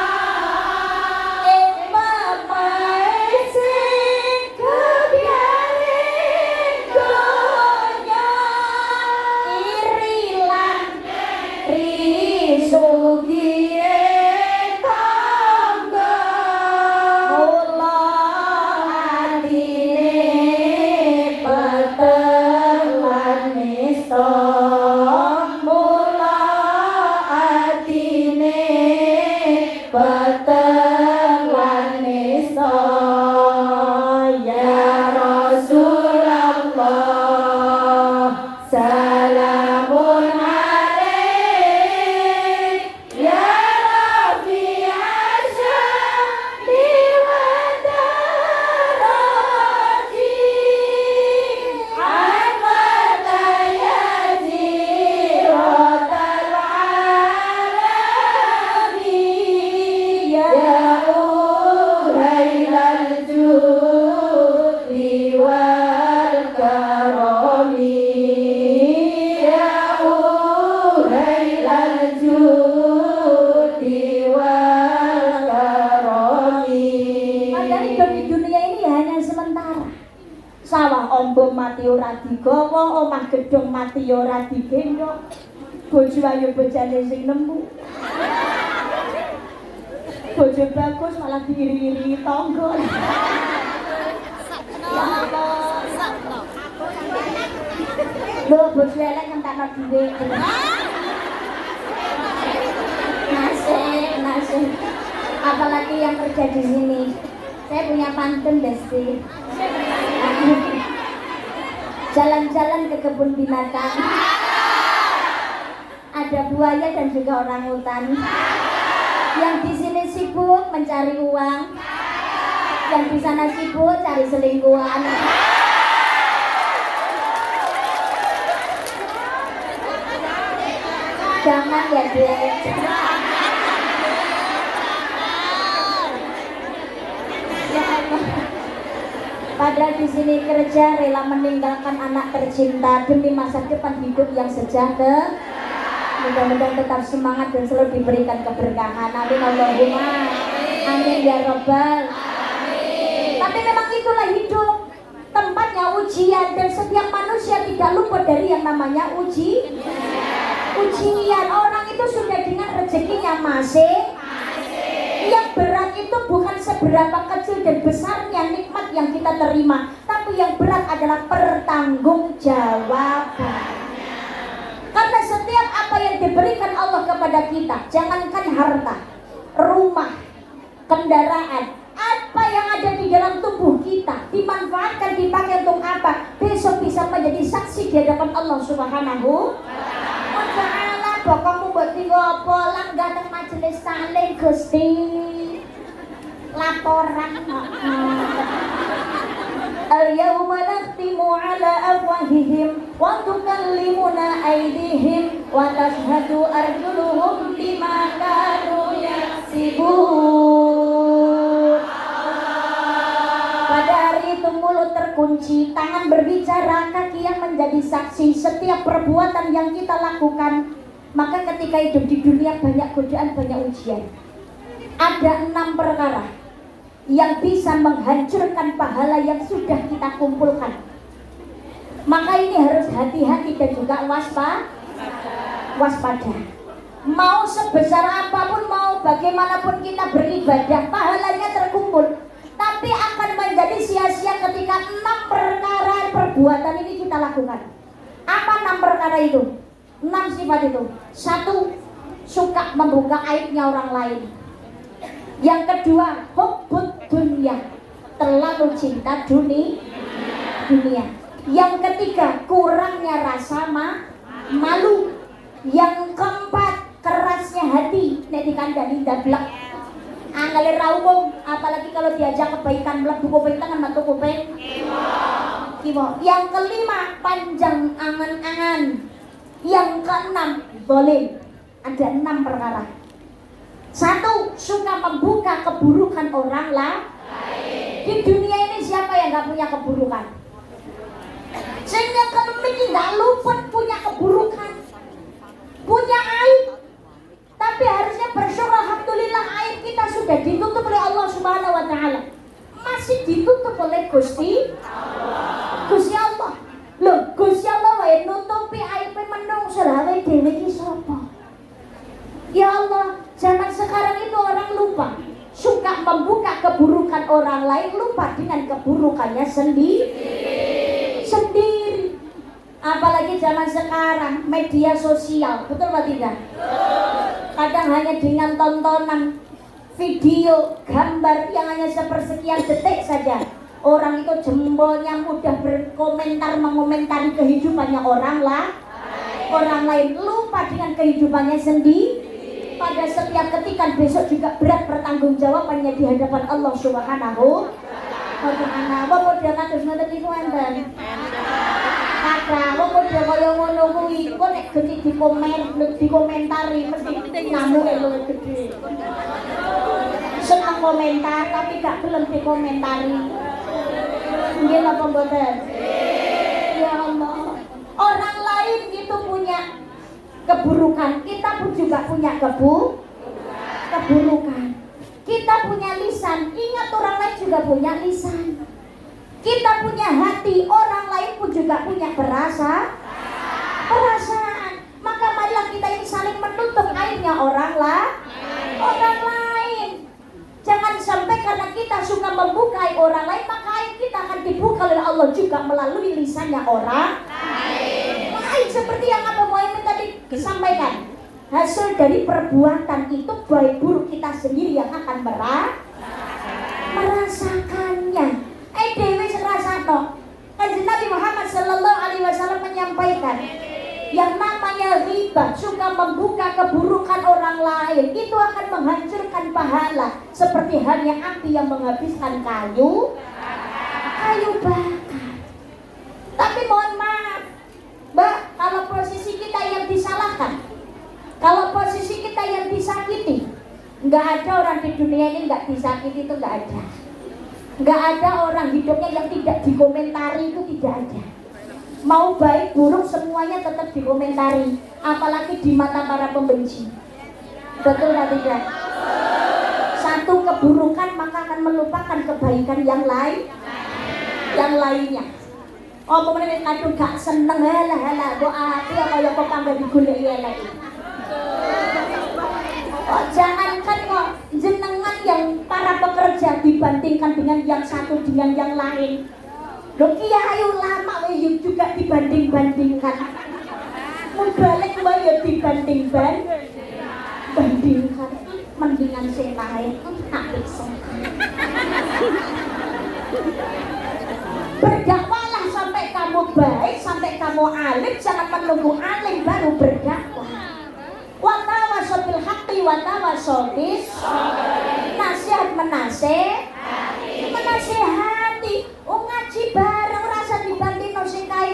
mati ora digawa, omah gedhong mati ora digendhong. Bojo ayu bojane sing nemu. Bojo bagus malah diiri-iri tangga. Sakno. Lho bojo elek ngentakno dhuwit. Nasib. Apalagi yang kerja di sini. Saya punya pantun Desti. Jalan-jalan ke kebun binatang, ada buaya dan juga orangutan. Yang di sini sibuk mencari uang, yang di sana sibuk cari selingkuhan. Jangan ya Dek. Padahal di sini kerja rela meninggalkan anak tercinta demi masa depan hidup yang sejahtera. Mudah-mudahan tetap semangat dan selalu diberikan keberkahan. Amin Allahumma. Amin ya Rabbal. Tapi memang itulah hidup, tempatnya ujian, dan setiap manusia tidak luput dari yang namanya ujian. Orang itu sudah dengan rezekinya masing. Yang berat itu bukan seberapa kecil dan besarnya nikmat yang kita terima, tapi yang berat adalah pertanggungjawabannya. Karena setiap apa yang diberikan Allah kepada kita, jangankan harta, rumah, kendaraan, apa yang ada di dalam tubuh kita dimanfaatkan, dipakai untuk apa, besok bisa menjadi saksi di hadapan Allah Subhanahu wa ta'ala. Kamu buat tinggal apa? Langgah teng majelis taklim Gusti. Laporan. Al-yawma nakhtimu ala afwahihim wa tukallimuna aydihim wa tashhadu arjuluhum bima kanu yaksibun. Pada hari itu mulut terkunci, tangan berbicara, kaki yang menjadi saksi setiap perbuatan yang kita lakukan. Maka ketika hidup di dunia banyak godaan, banyak ujian. Ada 6 perkara yang bisa menghancurkan pahala yang sudah kita kumpulkan. Maka ini harus hati-hati dan juga waspada. Mau sebesar apapun, mau bagaimanapun kita beribadah, pahalanya terkumpul, tapi akan menjadi sia-sia ketika 6 perkara perbuatan ini kita lakukan. Apa 6 perkara itu? 6 sifat itu. 1, suka membuka aibnya orang lain. Yang kedua, hubbud dunia, terlalu cinta dunia. Yang ketiga, kurangnya rasa malu. Yang keempat, kerasnya hati. Nek dikandani ndablek. Angale ra umum, apalagi kalau diajak kebaikan mlebu kuping tangan metu kuping kiwa. Yang kelima, panjang angan-angan. Yang keenam, boleh. Ada 6 perkara. 1, suka membuka keburukan orang lain. Di dunia ini siapa yang gak punya keburukan? Sehingga kami gak luput punya keburukan, punya aib. Tapi harusnya bersyukur, alhamdulillah aib kita sudah ditutup oleh Allah Subhanahu wa taala. Masih ditutup oleh Gusti Allah. Loh, Gusti Allah wae nutupi aib menungso rawe dhewe iki sapa? Ya Allah, zaman sekarang itu orang lupa, suka membuka keburukan orang lain, lupa dengan keburukannya sendiri. Apalagi zaman sekarang media sosial, betul atau tidak? Kadang hanya dengan tontonan video, gambar yang hanya sepersekian detik saja, orang itu jempolnya mudah berkomentar, mengomentari kehidupannya orang lain, lupa dengan kehidupannya sendiri. Pada setiap ketika besok juga berat pertanggungjawabannya di hadapan Allah Subhanahu wa taala. Wa model kados ngoten niku enten. Kata wong model kaya ngono kuwi kok nek gede dikomentari mesti ngamuke luwih gede. Seneng komentar tapi gak gelem dikomentari. Nggih napa mboten? Ya Allah. Orang lain itu punya keburukan, kita pun juga punya keburukan. Kita punya lisan, ingat orang lain juga punya lisan. Kita punya hati, orang lain pun juga punya perasaan. Maka marilah kita ini saling menutup aibnya orang lain. Jangan sampai karena kita suka membuka aib orang lain, maka aib kita akan dibuka oleh Allah juga melalui lisannya orang lain. Seperti yang Abah Muhammad tadi sampaikan, hasil dari perbuatan itu baik buruk kita sendiri yang akan merasakannya. Dewe serasano. Kanjeng Nabi Muhammad sallallahu alaihi wasallam menyampaikan, yang namanya riba, suka membuka keburukan orang lain, itu akan menghancurkan pahala seperti halnya api yang menghabiskan kayu bakar. Tapi mohon maaf, Mbak, kalau posisi kita yang disalahkan, kalau posisi kita yang disakiti, nggak ada orang di dunia ini nggak disakiti, itu nggak ada. Nggak ada orang hidupnya yang tidak dikomentari, itu tidak ada. Mau baik buruk semuanya tetap dikomentari, apalagi di mata para pembenci. Betul atau tidak? Satu keburukan maka akan melupakan kebaikan yang lainnya. Oh, pemenang kadung gak seneng, halah kok aku ya kaya kok tambah digoleki elek. Oh, jangankan kok jenengan yang para pekerja dibandingkan dengan yang satu dengan yang lain. Loh, kiai ulama juga dibanding-bandingkan. Mubalik ya dibanding-bandingkan. Mendingan sing lain apik sekali. Berdakwalah sampai kamu baik, sampai kamu alim, jangan menunggu alim baru berdakwah. Wa tawassaw bil haqqi wa tawassaw bis nasihat menasehati. Ngaji bareng rasa dibandingno sing kae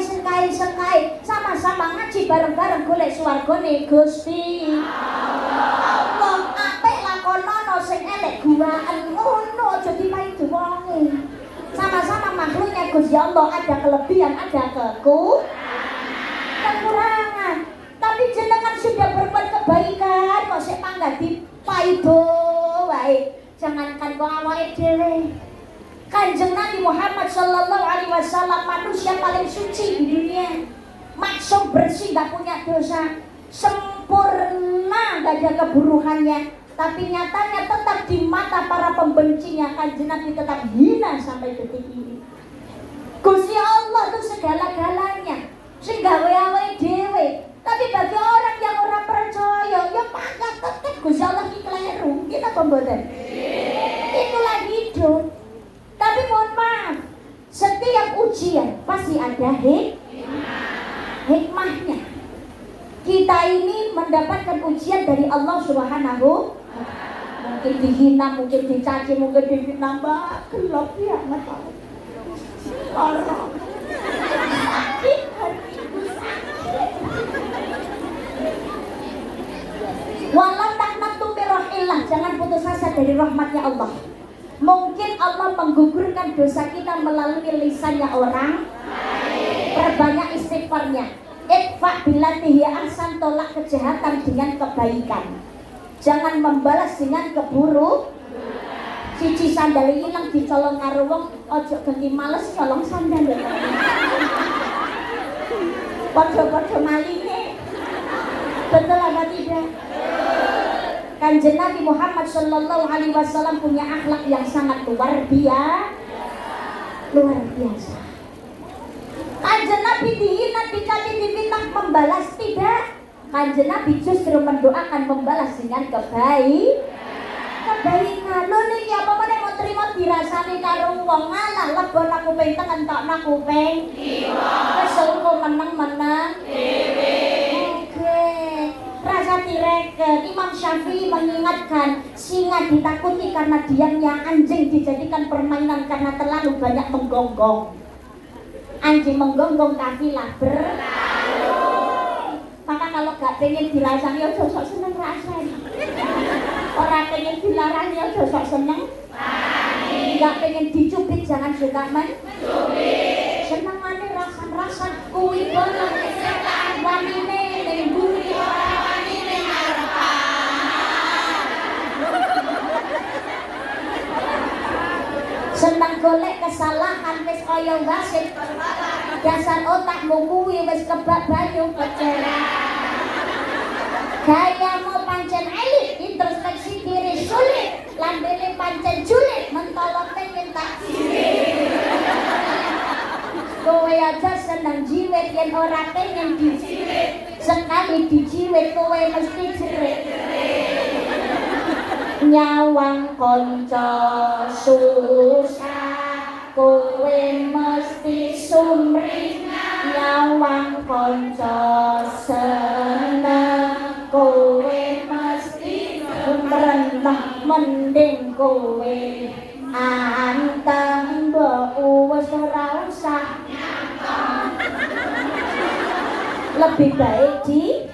sama-sama ngaji bareng-bareng golek swargane Gusti Allah. Apik lakonono sing elek guaan ngono aja dipaiti wonge. Sama-sama makhluknya Gusti Allah, ada kelebihan, ada kekurangan. Tapi jenengan sudah berbuat kebaikan kok sik panggah dipaido wae. Jangankan kok awake dhewe. Kanjeng Nabi Muhammad sallallahu alaihi wasallam manusia paling suci di dunia. Maksum, bersih, gak punya dosa, sempurna, gak ada keburukannya. Tapi nyatanya tetap di mata para pembencinya Kanjeng Nabi tetap hina sampai detik ini. Gusti Allah itu segala-galanya, sing gawe awake dhewe. Tapi bagi orang yang ora percaya, ya maka tetap Gusti Allah iki kleru. Kita pemboten. Itulah hidup. Tapi ada hikmahnya. Kita ini mendapatkan ujian dari Allah Subhanahu. Mungkin dihina, mungkin dicaci, mungkin difitnah, gelap ya nggak tahu. Orang sakit hatiku sakit. Walau taknatu min rahmatillah, jangan putus asa dari rahmatnya Allah. Mungkin Allah menggugurkan dosa kita melalui lisannya orang. Perbanyak istighfarnya. Ikfa billati hiya ahsan, tolak kejahatan dengan kebaikan. Jangan membalas dengan keburuk. Cici sandal hilang dicolong karo wong, ojo ganti males colong sandal. Padha-padha maline. Betul apa tidak? Kanjeng Nabi Muhammad Sallallahu Alaihi Wasallam punya akhlak yang sangat luar biasa. Kanjeng Nabi dihina, dicaci, difitnah, membalas tidak. Kanjeng Nabi justru mendoakan membalas dengan kebaikan. Lho niki apa meneh mau trimo dirasani karo wong, malah lebon aku ping tengen tokno kuping kiwa. Kesel kok meneng-meneng dhewe. Oke. Rasa direken. Imam Syafi'i mengingatkan, singa ditakuti karena diamnya, anjing dijadikan permainan karena terlalu banyak menggonggong. Anjing menggonggong kafilah berlalu. Maka kalau gak pengen dirasani, ya sok seneng rasanya. Orang pengen dilarang, ya sok seneng. Gak pengen dicubit, jangan suka mencubit. Senengane rasan-rasan kuwi bolong setan wanine ning buri ora wanine ngarepan. Seneng golek kesalahan wis kaya wasit. Dasar otakmu kuwi wis kebak banyu keceran. Gayamu pancen elit, introspeksi diri sulit, lambene pancen julid, mentolok pengen tak sirit. Kowe aja seneng jiwit yen ora pengen dijiwit. Sekali dijiwit kowe mesti jerit. Nyawang kanca susah, kowe mesti sumringah. Nyawang kanca seneng, kowe mesti merendah. Mending kowe anteng mbok wis ora usah nyantong. Lebih baik di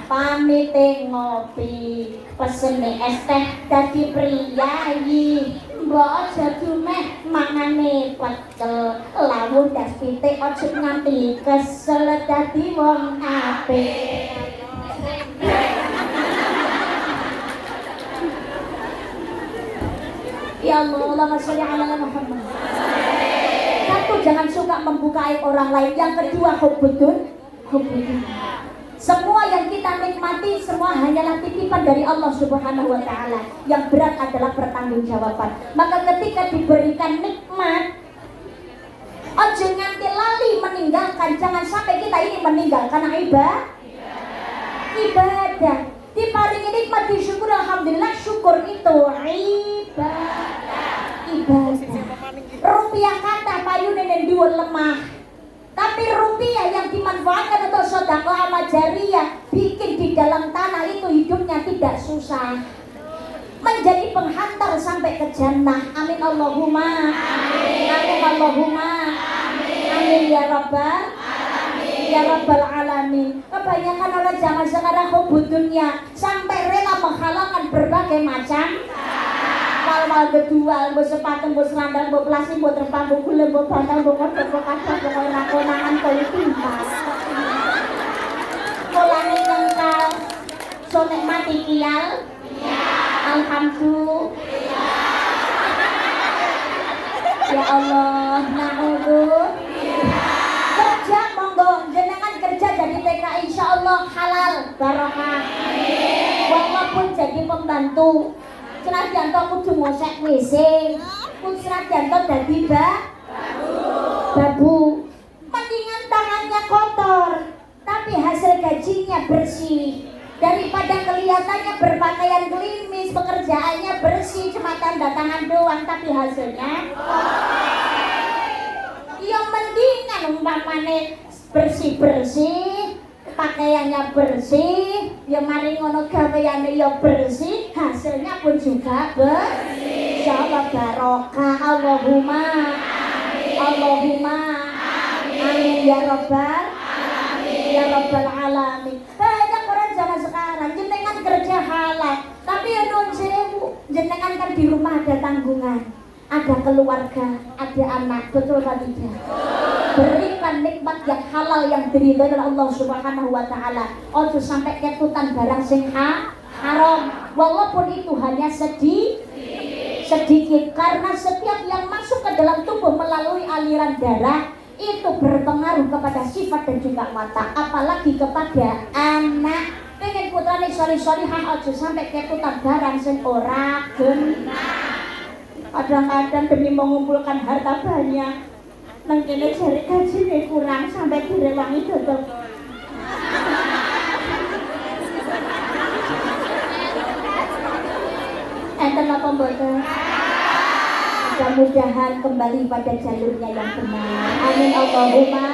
pamite ngopi, pesene es teh dadi priyayi. Mbok aja dumeh mangane pecel, lawuh das pitik aja nganti kesel dadi wong apik. Ya Allah, Allahumma sholli ala Muhammad. Satu, jangan suka membuka aib orang lain. Yang kedua, hubbudun. Semua yang kita nikmati semua hanyalah titipan dari Allah Subhanahu wa taala. Yang berat adalah pertanggungjawaban. Maka ketika diberikan nikmat, ojo nganti lali meninggalkan. Jangan sampai kita ini meninggalkan ibadah. Diparingi nikmat disyukur, alhamdulillah, syukur itu ibadah. Rupiah kata payune ning dhuwur lemah. Tapi rupiah yang dimanfaatkan untuk sedekah amal jariyah, bikin di dalam tanah itu hidupnya tidak susah. Menjadi penghantar sampai ke jannah. Amin Allahumma. Amin Allahumma. Amin ya Rabbal alamin. Ya Rabbal alamin. Kebanyakan orang zaman sekarang hubudunnya sampai rela menghalalkan berbagai macam mal kedua, mbok sepatu, mbok serandang, mbok plastik, mbok terpang, mbok gula, mbok bantal, mbok kodok, mbok kacang, mbok konangan politintas. Mulane nyengkal, sonek mati kial. Alhamdulillah. Ya Allah, na'udzubillah. Kerja monggo, jenengan kerja jadi TKI, insya Allah halal, barokah. Walaupun jadi pembantu. Senajan kudu ngosek WC, senajan dadi babu. Mendingan tangannya kotor, tapi hasil gajinya bersih. Daripada kelihatannya berpakaian klimis, pekerjaannya bersih, cuma tanda tangan doang, tapi hasilnya. Yang mendingan umpamane bersih-bersih, pakaiannya bersih, ya mari ngono gaweane ya bersih, hasilnya pun juga bersih. Insyaallah barokah. Allahumma Allahumma amin ya rabbal ya rabbal alamin. Banyak orang zaman sekarang jenengan kerja halal, tapi ya nun sewu, jenengan kan di rumah ada tanggungan, ada keluarga, ada anak, betul kan tidak? Berikan nikmat yang halal yang diridhoi oleh Allah Subhanahu wa taala. Ojo sampai ketutan barang sing haram, walaupun itu hanya sedikit, karena setiap yang masuk ke dalam tubuh melalui aliran darah itu berpengaruh kepada sifat dan juga mata, apalagi kepada anak. Pengen putrane sori-sorihah, ojo sampai ketutan barang sing ora benar. Kadang-kadang demi mengumpulkan harta banyak, nang kene jare gajine kurang sampai direwangi dodol. Enten apa mboten? Mudah-mudahan kembali pada jalurnya yang benar. Amin Allahumma.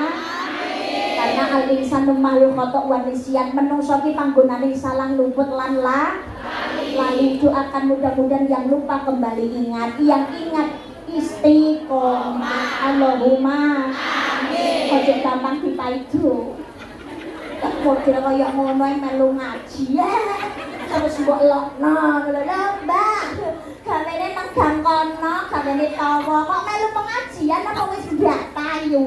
Karena al-insanu makhluk khotok wa nisyan, menungso ki panggonane salang luput lan lali. Doakan mudah-mudahan yang lupa kembali ingat, yang ingat istiqomah. Allahumma amin. Ojo gampang dipaido. Tak model kaya ngono melu ngaji. Terus mbok lokno lho Mbak. Gawene nang gang kono, gawene tawa kok melu pengajian apa wis ndak payu.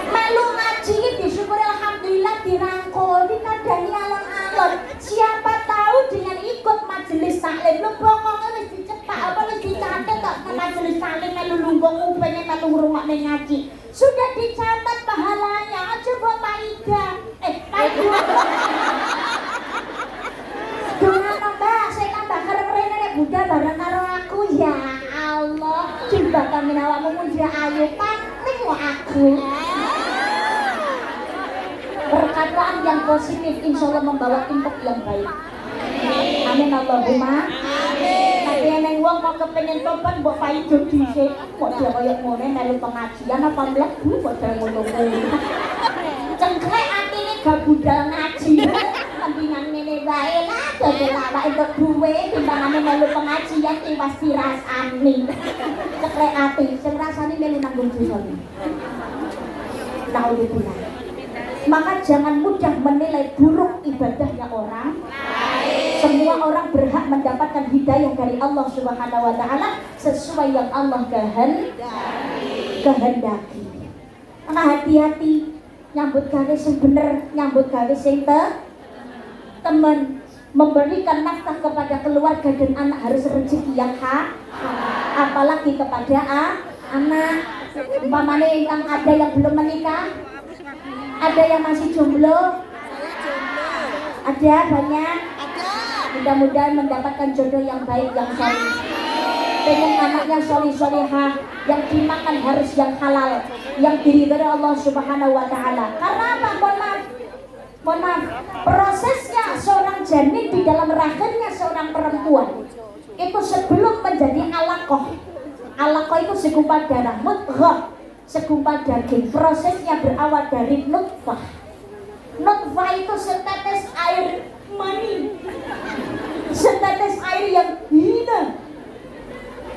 Melu ngaji iki disyukuri alhamdulillah dirangkul, dikadani alon-alon. Siapa tahu dengan ikut majelis taklim lu pokoknya wis dicepak apa wis dicatet tok majelis taklim melu lungguh upene melu ngrungokne ngaji. Sudah dicatat pahalanya, aja buat Paida. Paida. Dongan Mbak, saya kan bakar rene nek Bunda bareng karo aku ya Allah. Coba kami awakmu muji ayu paling kok aku. Perkataan yang positif insya Allah membawa impact yang baik. Amin Allahumma amin. Tapi neng wong mau kepengen tobat mbok paido dhisik, kok dia kaya ngene melu pengajian apa mlebu modal ngono kuwi. Cengklek atine gak budal ngaji. Tembingan ngene wae lah dadi awak entuk duwe timbangane melu pengajian iki pasti rasani. Ceklek ati sing rasani melu nanggung dosane. Naudzubillah. Maka jangan mudah menilai buruk ibadahnya orang. Semua orang berhak mendapatkan hidayah dari Allah Subhanahu wa taala sesuai yang Allah kehendaki. Maka hati-hati nyambut gawe sing bener, nyambut gawe sing temen, memberikan nafkah kepada keluarga dan anak harus rezeki yang apalagi kepada anak. Umpamane yang ada yang belum menikah, ada yang masih jomblo, ada banyak. Mudah-mudahan mendapatkan jodoh yang baik, yang saleh. Pengen anaknya solih-solihah, yang dimakan harus yang halal, yang diridhoi Allah Subhanahu wa taala. Karena apa? Mohon maaf, prosesnya seorang janin di dalam rahimnya seorang perempuan itu sebelum menjadi alaqah. Alaqah itu segumpal darah, mudghah, segumpal daging. Prosesnya berawal dari nutfah. Nutfah itu setetes air mani, setetes air yang hina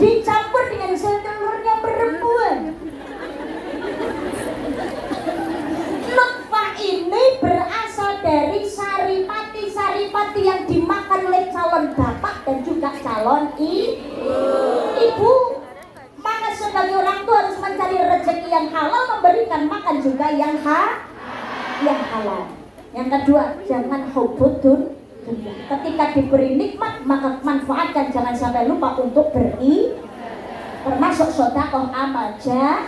dicampur dengan sel telurnya perempuan. Nutfah ini berasal dari saripati yang dimakan oleh calon bapak dan juga calon ibu. Maka sebagai orang tua harus mencari rezeki yang halal, memberikan makan juga yang halal. Yang kedua, jangan hubud dunia. Ketika diberi nikmat, maka manfaatkan, jangan sampai lupa untuk beri. Termasuk sedekah amal jariah.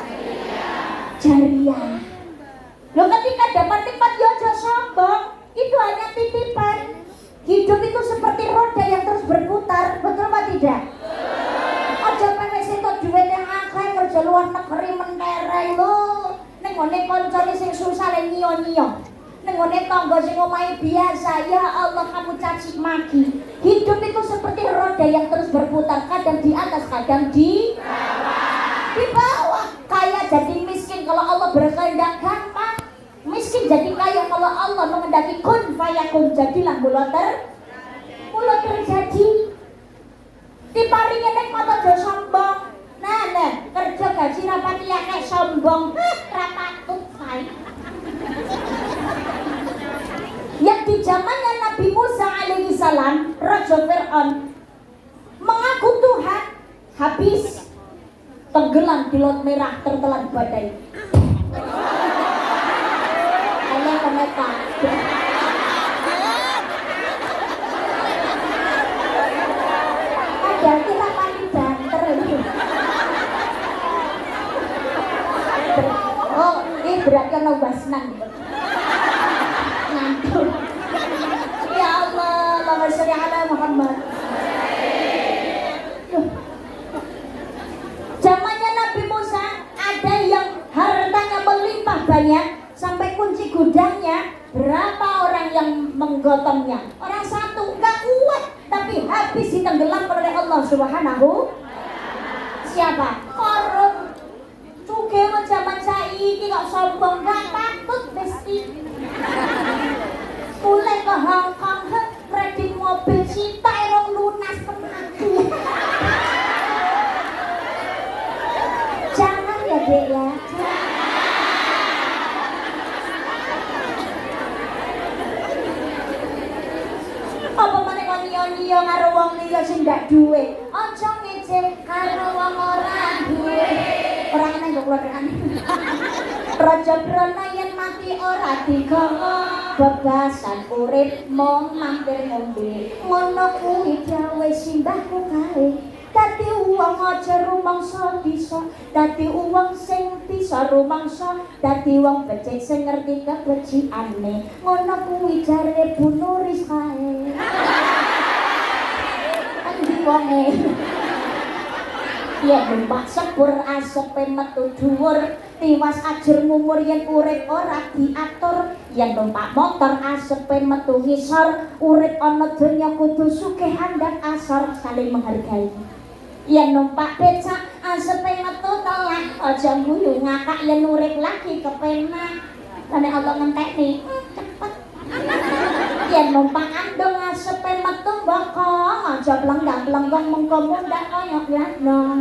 Loh, ketika dapat nikmat ya aja sombong. Itu hanya titipan. Hidup itu seperti roda yang terus berputar, betul apa tidak? Aja pengen entuk duit yang akeh kerja luar negeri mentereng lho. Ning ngene kancane sing susah le nyo-nyo. Nengone tangga sing omahe biasa, ya Allah kamu caci maki. Hidup itu seperti roda yang terus berputar, kadang di atas, kadang di bawah. ndak gampang. Miskin jadi kaya kalau Allah mengendaki kun fayakun, jadilah mula terjadi. Diparingi nikmat aja sombong. Nah, kerja gaji rapati akeh sombong. Ra patut sae. Yang di zamannya Nabi Musa alaihi salam, Raja Fir'aun mengaku Tuhan, habis tenggelam di Laut Merah tertelan badai. Hanya kometa. Ada kita paling banter itu. Oh, ini berarti ono basnan. Ngantuk. Ya Allah, Allahumma sholli ala Muhammad. Zamannya Nabi Musa ada yang hartanya melimpah banyak sampai kunci gudangnya, berapa orang yang menggotongnya? Orang satu, nggak kuat, tapi habis ditenggelam oleh Allah Subhanahu. Siapa? Korun. Cuge zaman saiki kok sombong, nggak patut mesti. Mulai ke Hong Kong, kredit mobil Sita erong lunas penagi. Jangan ya dek ya. Apa meneh kon nyo-nyo karo wong liya sing ndak duwe. Aja ngece karo wong ora duwe. Ora ngene kok keluaran. Raja Brana yen mati ora digawa, bebasan urip mung mampir ngombe. Ngono kuwi dawuh simbahku kae. Dadi uwong aja rumangsa bisa, dadi uwong sing bisa rumangsa, dadi wong becik sing ngerti kebecikane. Ngono kuwi jare Bu Nuris kae. Endi wonge? Ya numpak sepur asepe metu dhuwur, tiwas ajur ngumur yen urip ora diatur. Yen numpak motor asepe metu ngisor, urip ana donya kudu sugih andhap asor, saling menghargai. Yen numpak becak asepe metu telak, aja guyu ngakak yen urip lagi kepenak. Lan Allah ngentekni cepet. Yen numpak andong asepe metu bokong, aja blenggang-blenggong mengko mundak kaya glandong.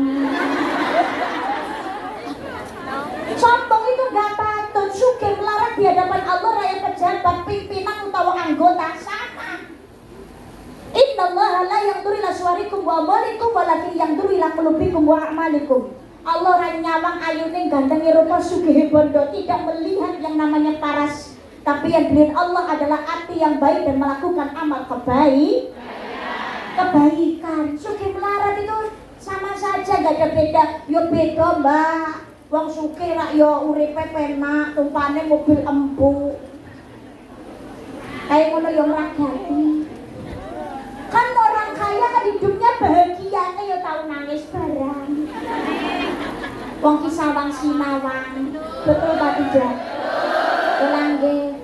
Sombong itu gak patut, sugih melarat di hadapan Allah raya pejabat, pimpinan utawa anggota sama. Innallaha la yanzuru ila suwarikum wa amwalikum walakin yanzuru ila qulubikum wa a'malikum. Allah ora nyawang ayune gandengi rupa sugih bondo, tidak melihat yang namanya paras. Tapi yang dilihat Allah adalah hati yang baik dan melakukan amal kebaikan. Sugih melarat itu sama saja, gak ada beda. Yo beda mbak. Wong sugih rak yo uripe penak, tumpane mobil empuk. Kayak ngono yo ngragati. Kan orang kaya kan hidupnya bahagia, yo tau nangis barang. Wong ki sawang sinawang. Betul Pak tidak? Pelangge.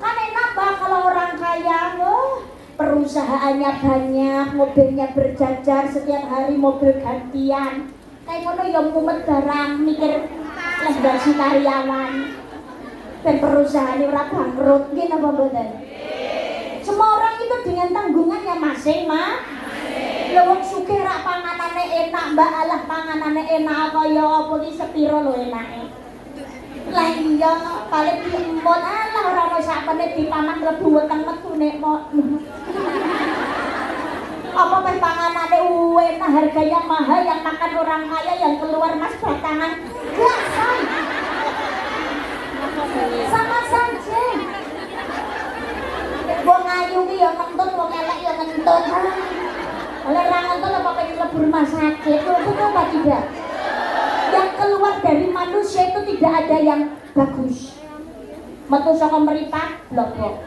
Kan enak bah kalau orang kaya, loh, perusahaannya banyak, mobilnya berjajar, setiap hari mobil gantian. Kayak ngono ya mumet barang, mikir legasi karyawan. Dan perusahaan ora bangkrut, nggih napa mboten? Semua orang itu dengan tanggungannya masing-masing. Lha wong sugih rak panganane enak, mbak alah panganane enak kaya apa iki sepiro lho enake. Lah iya paling diempot alah ora ono sakmene dipaman mlebu weteng metu nek mok. Apa meh panganane enak, harganya mahal, yang makan orang kaya, yang keluar mas batangan. Enggak sama saja. Wong ayu ki ya ngentut, wong elek ya ngentut. Oleh ra ngentut apa pengen mlebu rumah sakit, betul apa tidak? Yang keluar dari manusia itu tidak ada yang bagus. Metu saka mripat blobok,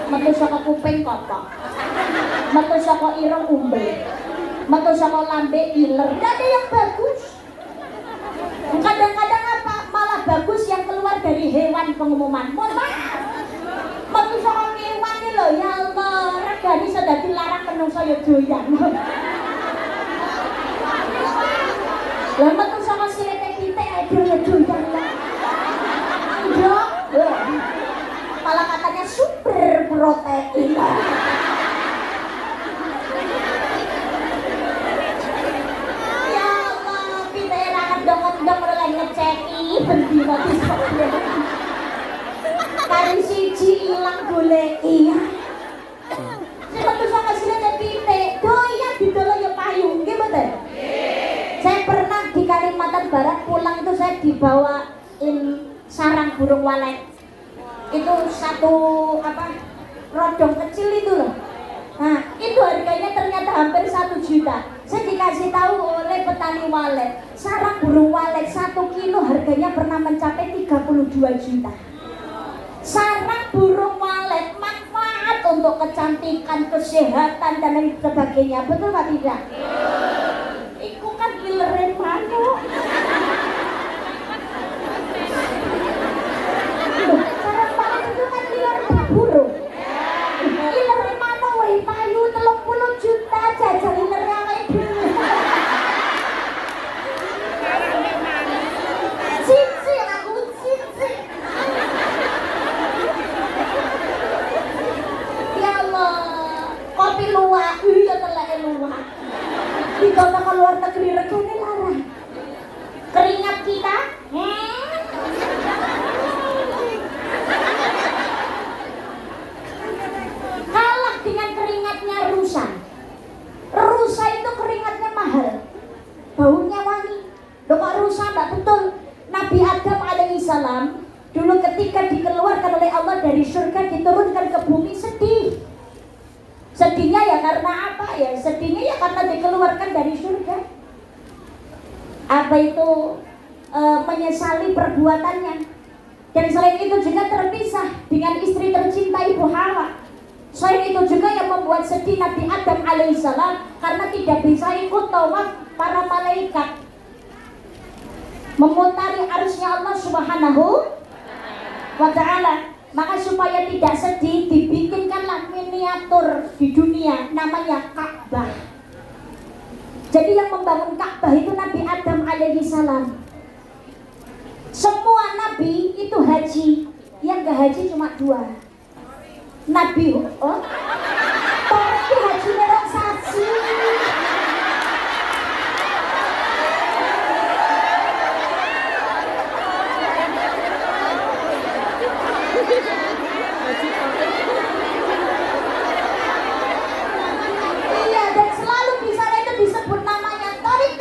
metu saka kuping kotok, metu saka irung umbe, metu saka lambe iler. Tidak ada yang bagus. Kadang-kadang apa malah bagus yang keluar dari hewan pengumuman. Mohon maaf, metu saka kewan iki lho ya Allah, regane iso dadi larang menungso ya doyan. Lah metu saka sirete pitik ae doyan. malah katanya super protein. Ya Allah, kita enak dong lagi ngeceki bendina bisa. Kali siji ilang goleki. Saya bisa ngasilnya pitik, doyan didolo ya payung, nggih mboten? Saya pernah di Kalimantan Barat pulang itu saya dibawain sarang burung walet. Itu satu rodong kecil itu loh. Nah, itu harganya ternyata hampir 1 juta. Saya dikasih tahu oleh petani walet, sarang burung walet 1 kilo harganya pernah mencapai 32 juta. Sarang burung walet manfaat untuk kecantikan, kesehatan dan lain sebagainya. Betul Pak tidak? Iku kan kileren manuk. Sarang walet itu kan kileren burung. Kileren manuk wae payu 30 juta jajal kileren awake dhewe. Cici aku cici. Ya Allah, kopi luwak, iya teleke luwak. Di kota ke luar negeri regane larang. Keringat kita, kalah dengan keringatnya rusa. Rusa itu keringatnya mahal, baunya wangi. Loh kok rusa mbak? Betul. Nabi Adam alaihissalam dulu ketika dikeluarkan oleh Allah dari surga diturunkan ke bumi sedih. Sedihnya ya karena apa ya? Sedihnya ya karena dikeluarkan dari surga. Apa itu? Menyesali perbuatannya. Dan selain itu juga terpisah dengan istri tercinta Ibu Hawa. Selain itu juga yang membuat sedih Nabi Adam alaihissalam karena tidak bisa ikut tawaf para malaikat memutari arsy Allah subhanahu wa ta'ala. Maka supaya tidak sedih dibikinkanlah miniatur di dunia namanya Ka'bah. Jadi yang membangun Ka'bah itu Nabi Adam alaihissalam. Semua nabi itu haji, yang gak haji cuma 2. Nabi Torek itu haji merok sasi. Iya, dan selalu di sana itu disebut namanya tarik.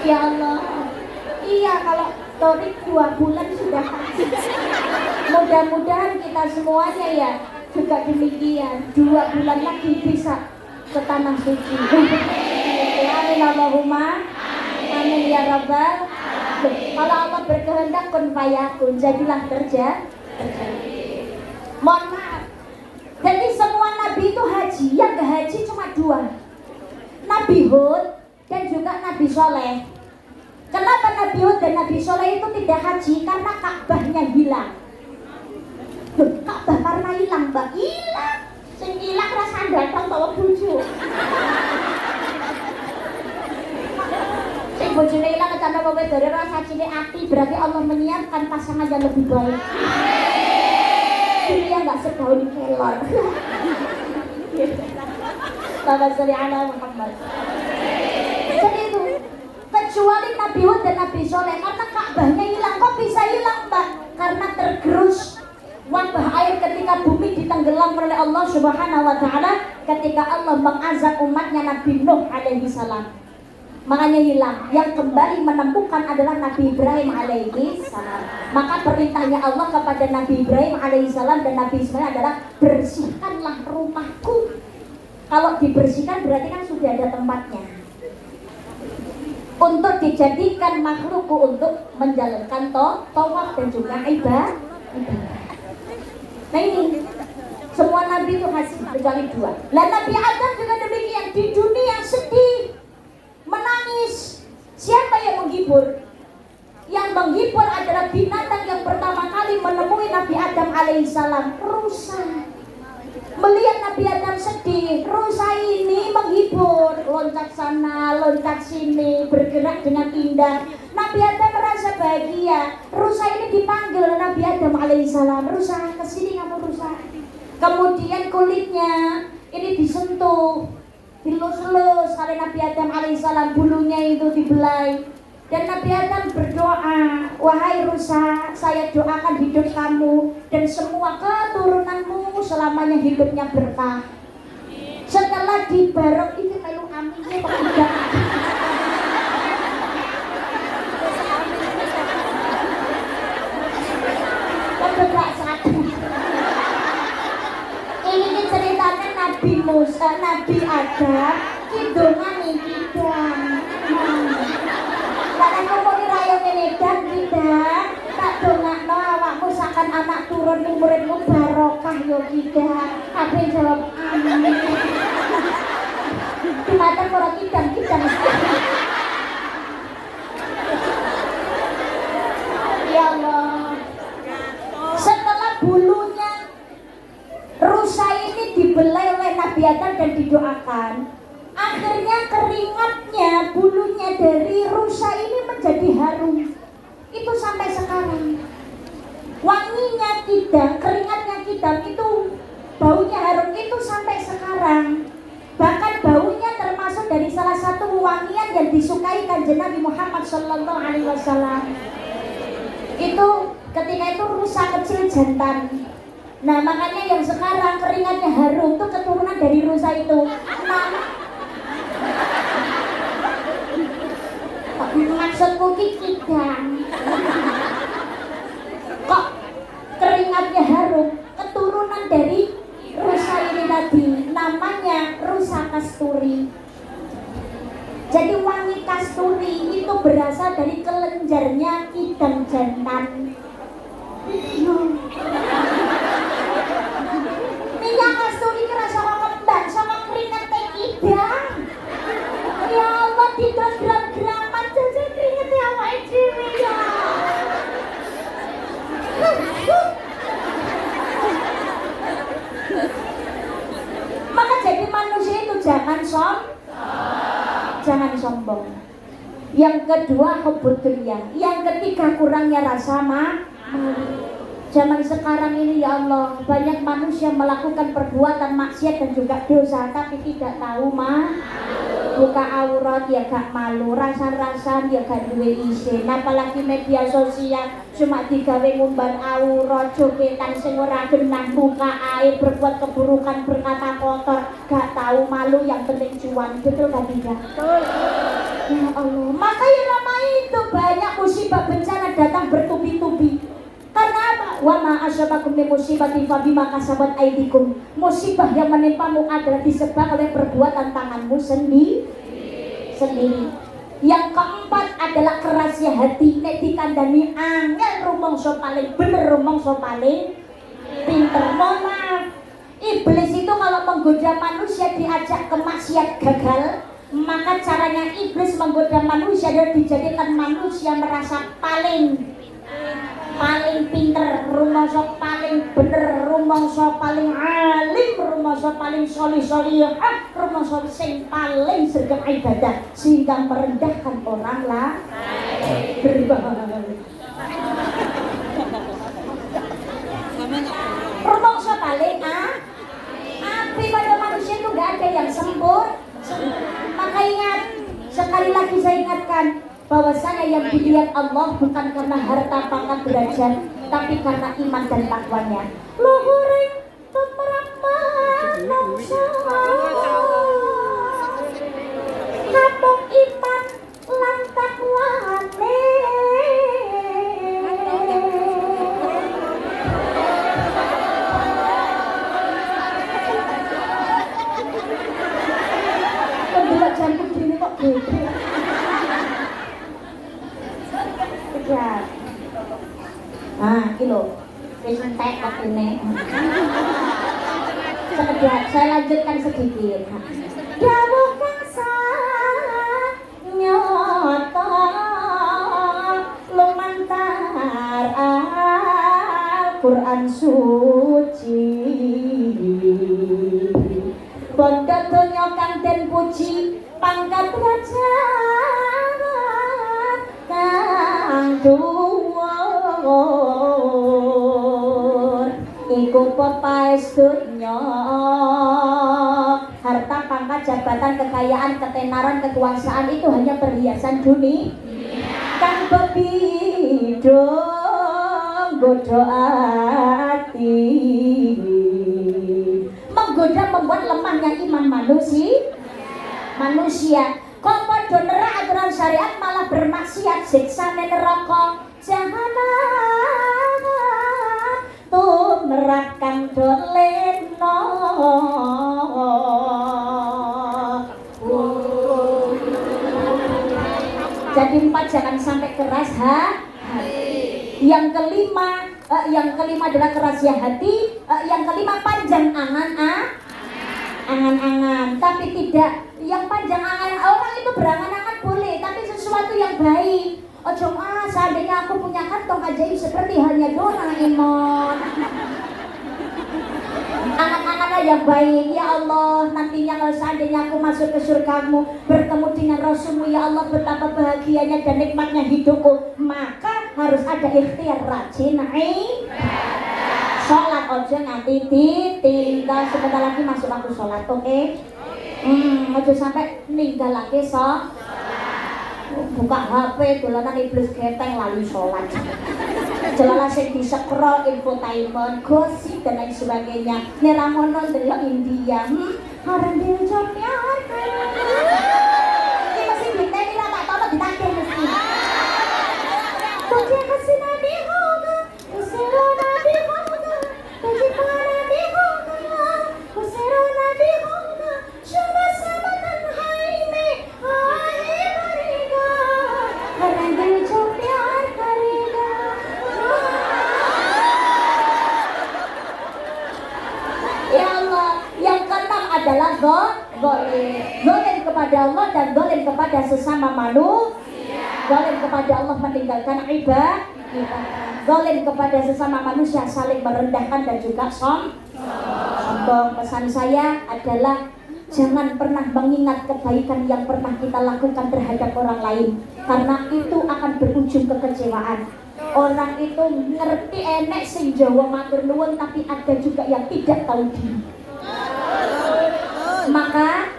Ya Allah, iya kalau Torik 2 bulan sudah haji. Mudah-mudahan kita semuanya ya juga demikian. 2 bulan lagi bisa ke tanah suci. Amin Allahumma amin ya Rabbal. Kalau Allah berkehendak kun fayakun, jadilah terjadi. Mohon maaf. Jadi semua nabi itu haji, yang gak haji cuma 2. Nabi Hud dan juga Nabi Soleh. Kenapa Nabi Hud dan Nabi Soleh itu tidak haji? Karena Ka'bahnya hilang. Ka'bah karena hilang, mbak. Hilang. Sing hilang rasa datang bawa buju. Sing bojone hilang kecana bawa dari rasa cilik ati, berarti Allah menyiapkan pasangan yang lebih baik. Dia nggak sedaun kelor. Allahumma sholli ala Muhammad. Jadi itu kecuali Nabi Hud dan Nabi Soleh karena Ka'bahnya hilang. Kok bisa hilang mbak? Karena tergerus wabah air ketika bumi ditenggelamkan oleh Allah subhanahu wa ta'ala ketika Allah mengazab umatnya Nabi Nuh alaihi salam. Makanya hilang. Yang kembali menemukan adalah Nabi Ibrahim alaihi salam. Maka perintahnya Allah kepada Nabi Ibrahim alaihi salam dan Nabi Ismail adalah bersihkanlah rumahku. Kalau dibersihkan berarti kan sudah ada tempatnya untuk dijadikan makhlukku untuk menjalankan tawaf dan juga ibadah. Nah ini semua nabi itu haji kecuali 2. Lah Nabi Adam juga demikian, di dunia sedih, menangis. Siapa yang menghibur? Yang menghibur adalah binatang yang pertama kali menemui Nabi Adam alaihissalam, rusa. Melihat Nabi Adam sedih, rusa ini menghibur, loncat sana, loncat sini, bergerak dengan indah. Nabi Adam merasa bahagia. Rusa ini dipanggil oleh Nabi Adam alaihissalam. Rusa, kesini kamu rusa. Kemudian kulitnya ini disentuh, dilus-lus oleh Nabi Adam alaihissalam, bulunya itu dibelai. Dan Nabi Adam berdoa, wahai rusa, saya doakan hidup kamu dan semua keturunanmu selamanya hidupnya berkah. Setelah dibarok ini melu aminnya kok udah. Kok gak satu. Ini ceritanya Nabi Musa, Nabi Adam, kidungan iki dan. Karena kamu rakyat ini dan tidak tak dongakno awakmu sakan anak turun muridmu barokah yo tidak. Tapi jawab amin. Di mata orang kidang. Ya Allah. Setelah bulunya rusa ini dibelai oleh Nabi Adam dan didoakan, akhirnya keringatnya, bulunya dari rusa ini menjadi harum. Itu sampai sekarang. Wanginya kidang, keringatnya kidang itu, baunya harum itu sampai sekarang. Bahkan baunya termasuk dari salah satu wangian yang disukai Kanjeng Nabi Muhammad sallallahu alaihi wasallam. Itu ketika itu rusa kecil jantan. Nah, makanya yang sekarang keringatnya harum itu keturunan dari rusa itu. Maksudku kidang. Kok keringatnya harum? Keturunan dari rusa ini tadi. Namanya rusa kasturi. Jadi wangi kasturi itu berasal dari kelenjarnya kidang jantan. Minyak kasturi kerasa kok kembang sama keringat kidang. Ya Allah, tidak gram-graman saja keringetnya awake dhewe ya. Maka jadi manusia itu jangan sombong. Yang kedua hubbud dunya. Yang ketiga kurangnya rasa malu. Zaman sekarang ini ya Allah, banyak manusia melakukan perbuatan maksiat dan juga dosa tapi tidak tahu buka aurat ya gak malu, rasa-rasa ya gak duwe isin. Apalagi media sosial cuma digawe ngumbar aurat, jogetan sing ora genah, buka air, berbuat keburukan, berkata kotor, gak tahu malu, yang penting cuan. Betul gak tidak? Betul. Ya Allah, maka yang ramai itu banyak musibah bencana datang bertubi-tubi. Karena apa? Wa ma asyabakum min musibatin fa bima kasabat aydikum. Musibah yang menimpamu adalah disebabkan oleh perbuatan tanganmu sendiri. Yang keempat adalah kerasnya hati. Nek dikandani angel rumangsa paling bener, rumangsa paling pinter. Mohon maaf, iblis itu kalau menggoda manusia diajak ke maksiat gagal, maka caranya iblis menggoda manusia adalah dijadikan manusia merasa paling pinter, rumangsa paling bener, rumangsa paling alim, rumangsa paling solih-solihah, rumangsa sing paling sregep ibadah sehingga merendahkan orang lah. Rumangsa paling api pada manusia itu gak ada yang sempurna. Maka ingat, sekali lagi saya ingatkan, bahwasanya yang dilihat Allah bukan karena harta pangkat derajat, tapi karena iman dan takwanya. Luhuring pemeraman nongsa, ngapung iman lan takwane. Kedua jantung ini kok beda. Ya. Kilo. Wis entek waktunya. Sekedar saya lanjutkan sedikit. Dawuh kang nyata lumantar Al-Qur'an suci. Bondo donya kang den puji pangkat derajat dhuwur iku pepaes donya. Harta, pangkat, jabatan, kekayaan, ketenaran, kekuasaan itu hanya perhiasan dunia. Kang bebidung godho ati, menggoda membuat lemahnya iman manusia. Kok padha nerak aturan syariat malah bermaksiat, siksane neraka jahanam tumrap kang doleno. Jadi 4 jangan sampai keras hati. Yang kelima adalah kerasnya hati. Yang kelima panjang angan-angan, tapi tidak yang panjang angan. Orang itu berangan-angan boleh, tapi sesuatu yang baik. Ojo seandainya aku punya kantong ajaib seperti halnya Doraemon. Angan-angan yang baik, ya Allah, nantinya kalau seandainya aku masuk ke surgamu, bertemu dengan Rasulmu, ya Allah, betapa bahagianya dan nikmatnya hidupku. Maka harus ada ikhtiar rajin sholat, ojo nganti ditinggal. Sebentar lagi masuk waktu sholat, oke? Ojo sampai ninggal lagi buka HP, dolanan iblis geteng lalu sholat. Jelalah sing di-scroll infotainment, gosip dan lain sebagainya. Neramono delok India. Haran dia jomyar. Iki mesti diteni ra tak tolong ditagih mesti. Tujuh kasih nabi hoga, usero nabi hoga, tujuh nabi hoga, usero nabi hoga, sudah sabatan haime, hai bariga, haran dia jomyar kariga. Ya Allah, yang keenam adalah zalim kepada Allah dan zalim kepada sesama manusia. Zalim kepada Allah meninggalkan ibadah. Zalim kepada sesama manusia saling merendahkan dan juga sombong. Pesan saya adalah jangan pernah mengingat kebaikan yang pernah kita lakukan terhadap orang lain, karena itu akan berujung kekecewaan. Orang itu ngerti enek sing Jawa matur nuwun, tapi ada juga yang tidak tahu diri. Maka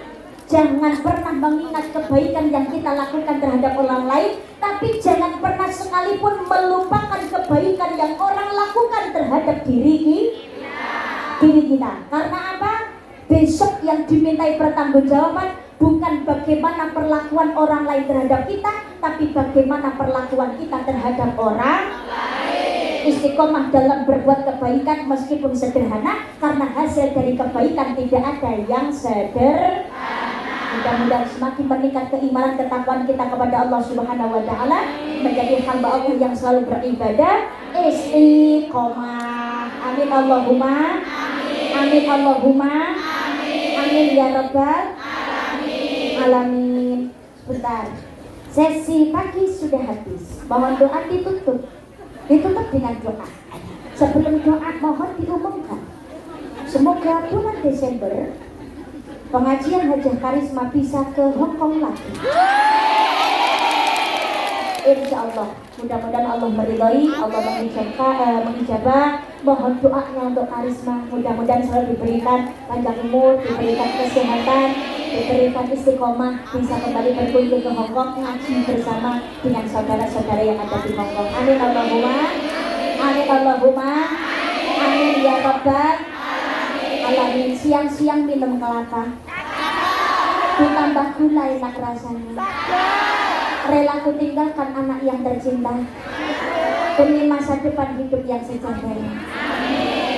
jangan pernah mengingat kebaikan yang kita lakukan terhadap orang lain, tapi jangan pernah sekalipun melupakan kebaikan yang orang lakukan terhadap diri kita. Karena apa? Besok yang dimintai pertanggungjawaban bukan bagaimana perlakuan orang lain terhadap kita, tapi bagaimana perlakuan kita terhadap orang lain. Istiqomah dalam berbuat kebaikan meskipun sederhana, karena hasil dari kebaikan tidak ada yang sederhana. Mudah-mudahan semakin meningkat keimanan ketakwaan kita kepada Allah Subhanahu wa taala, menjadi hamba Allah yang selalu beribadah istiqomah. Amin Allahumma amin Allahumma amin ya rabbal alamin. Sebentar, sesi pagi sudah habis. Mohon doa ditutup dengan doa. Sebelum doa mohon diumumkan, semoga bulan Desember pengajian Hajah Karisma bisa ke Hong Kong lagi. Insya Allah, mudah-mudahan Allah meridhai, Allah mengijabah. Mohon doanya untuk Karisma, mudah-mudahan selalu diberikan panjang umur, diberikan kesehatan, diberikan istiqomah, bisa kembali berkunjung ke Hong Kong ngaji bersama dengan saudara-saudara yang ada di Hong Kong. Amin Allahumma amin Allahumma amin ya rabbal alamin. Siang-siang minum kelapa ditambah gula enak rasanya. Rela ku tinggalkan anak yang tercinta demi masa depan hidup yang sejahtera.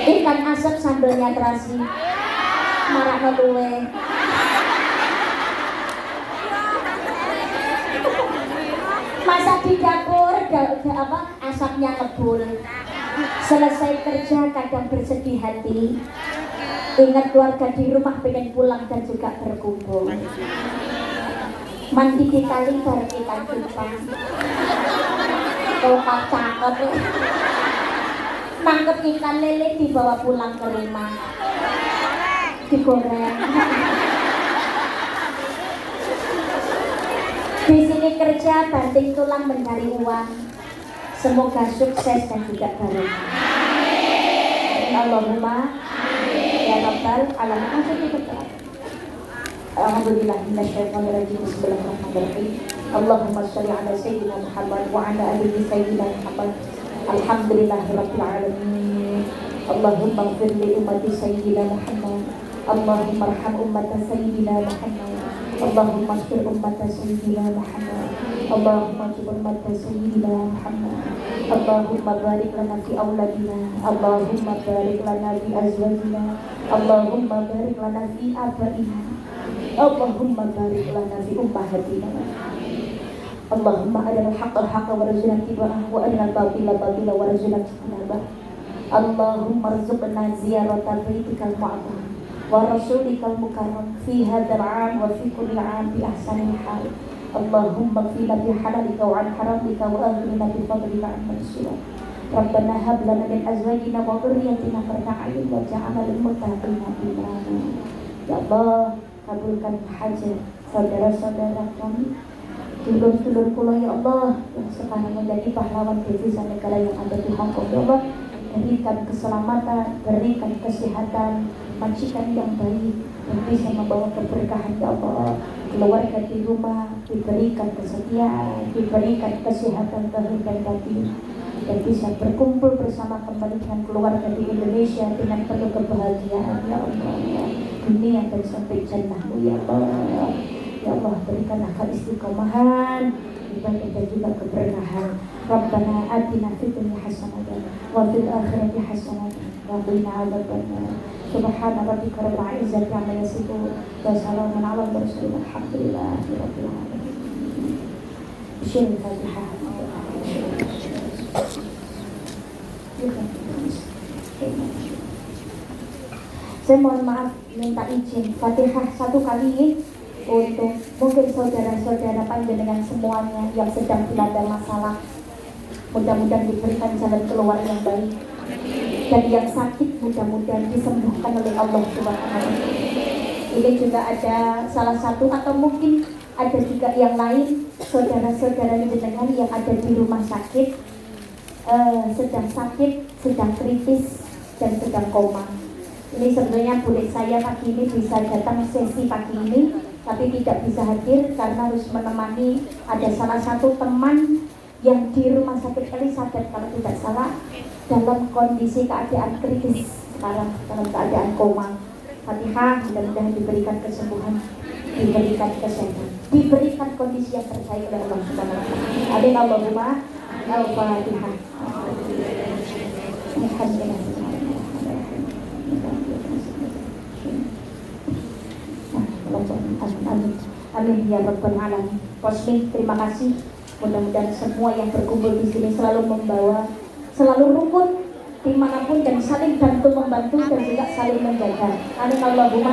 Ikan asap sambelnya terasi, marak luwe. Masak di dapur, asapnya ngebul. Selesai kerja kadang bersedih hati, ingat keluarga di rumah pengen pulang dan juga berkumpul. Mandi di kali bareng ikan cupang. Kalau cakep, nangkep ikan lele dibawa pulang ke rumah, digoreng. Di sini kerja banting tulang mencari uang, Semoga sukses dan juga barokah. Allahumma ya rabbal alamin. Alhamdulillah minasyaitonirrajim. Bismillahirrahmanirrahim. Allahumma shalli ala sayyidina Muhammad wa ala ali sayyidina Muhammad. Alhamdulillahirabbil alamin. Allahumma ighfir li ummati sayyidina Muhammad. Allahumma arham ummata sayyidina Muhammad. Allahumma ighfir ummata sayyidina Muhammad. Allahumma ighfir ummata sayyidina Muhammad. Allahumma barik lana fi auladina. Allahumma barik lana fi azwajina. Allahumma barik lana fi abaina. Allahumma barik lana fi ummahatina. Allahumma arina al-haqqa haqqa warzuqna ittiba'ahu wa arina al-batila batila warzuqna ijtinabah. Allahumma arzuqna ziyarata baitikal mu'azzam wa rasulikal mukarram fi hadzal 'am wa fi kulli 'am bi ahsanil hal. Allahumma qina bi halalika wa 'an haramika wa aghnina bi fadlika 'amman siwak. Rabbana hab lana min azwajina wa dhurriyyatina qurrata a'yun waj'alna lil muttaqina imama. Ya Allah, kabulkan hajat saudara-saudara kami, dulur-dulur kula ya Allah yang sekarang menjadi pahlawan devisa negara yang ada di Hong Kong. Ya Allah, berikan keselamatan, berikan kesehatan, majikan yang baik yang bisa membawa keberkahan. Ya Allah, keluarga di rumah diberikan kesetiaan, diberikan kesehatan zahir dan batin, dan bisa berkumpul bersama kembali dengan keluarga di Indonesia dengan penuh kebahagiaan. Ya Allah, dunia dan sampai jannah-Mu. Ya Allah, ya Allah, berikanlah keistiqomahan, ibadah dan juga keberkahan. Rabbana atina fid dunya hasanatan wa fil akhirati hasanatan wa qina adzabannar. Subhana rabbika rabbil izzati amma yasifun wa salamun 'alal mursalin walhamdulillahi rabbil alamin. Bismillahirrahmanirrahim. Saya mohon maaf, minta izin Fatihah satu kali untuk mungkin saudara-saudara panjenengan semuanya yang sedang dilanda masalah. Mudah-mudahan diberikan jalan keluar yang baik, dan yang sakit mudah-mudahan disembuhkan oleh Allah Subhanahu wa Ta'ala. Ini juga ada salah satu atau mungkin ada juga yang lain saudara-saudara jenengan yang ada di rumah sakit, sedang sakit, sedang kritis dan sedang koma. Ini sebenarnya boleh saya pagi ini bisa datang sesi pagi ini, tapi tidak bisa hadir karena harus menemani ada salah satu teman yang di rumah sakit Elizabeth kalau tidak salah, dalam kondisi keadaan kritis sekarang, dalam keadaan koma. Fatihah, mudah-mudahan diberikan kesembuhan, diberikan kesehatan, diberikan kondisi yang terbaik oleh Allah Subhanahu wa Ta'ala. Amin Allahumma al-Fatihah. Amin ya rabbal alamin. Posmi, terima kasih. Mudah-mudahan semua yang berkumpul di sini selalu membawa, selalu rukun dimanapun dan saling bantu membantu dan juga saling menjaga. Amin Allahumma.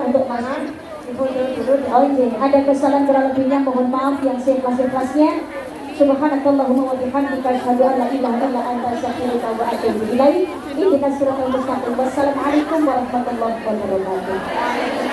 Untuk mana? Oh iya, ada kesalahan kurang lebihnya mohon maaf yang seikhlas-ikhlasnya. Subhanakallahumma wa bihamdika asyhadu an la ilaha illa anta astaghfiruka wa atubu ilaik. Ihdinas siratal mustaqim. Wassalamualaikum warahmatullahi wabarakatuh.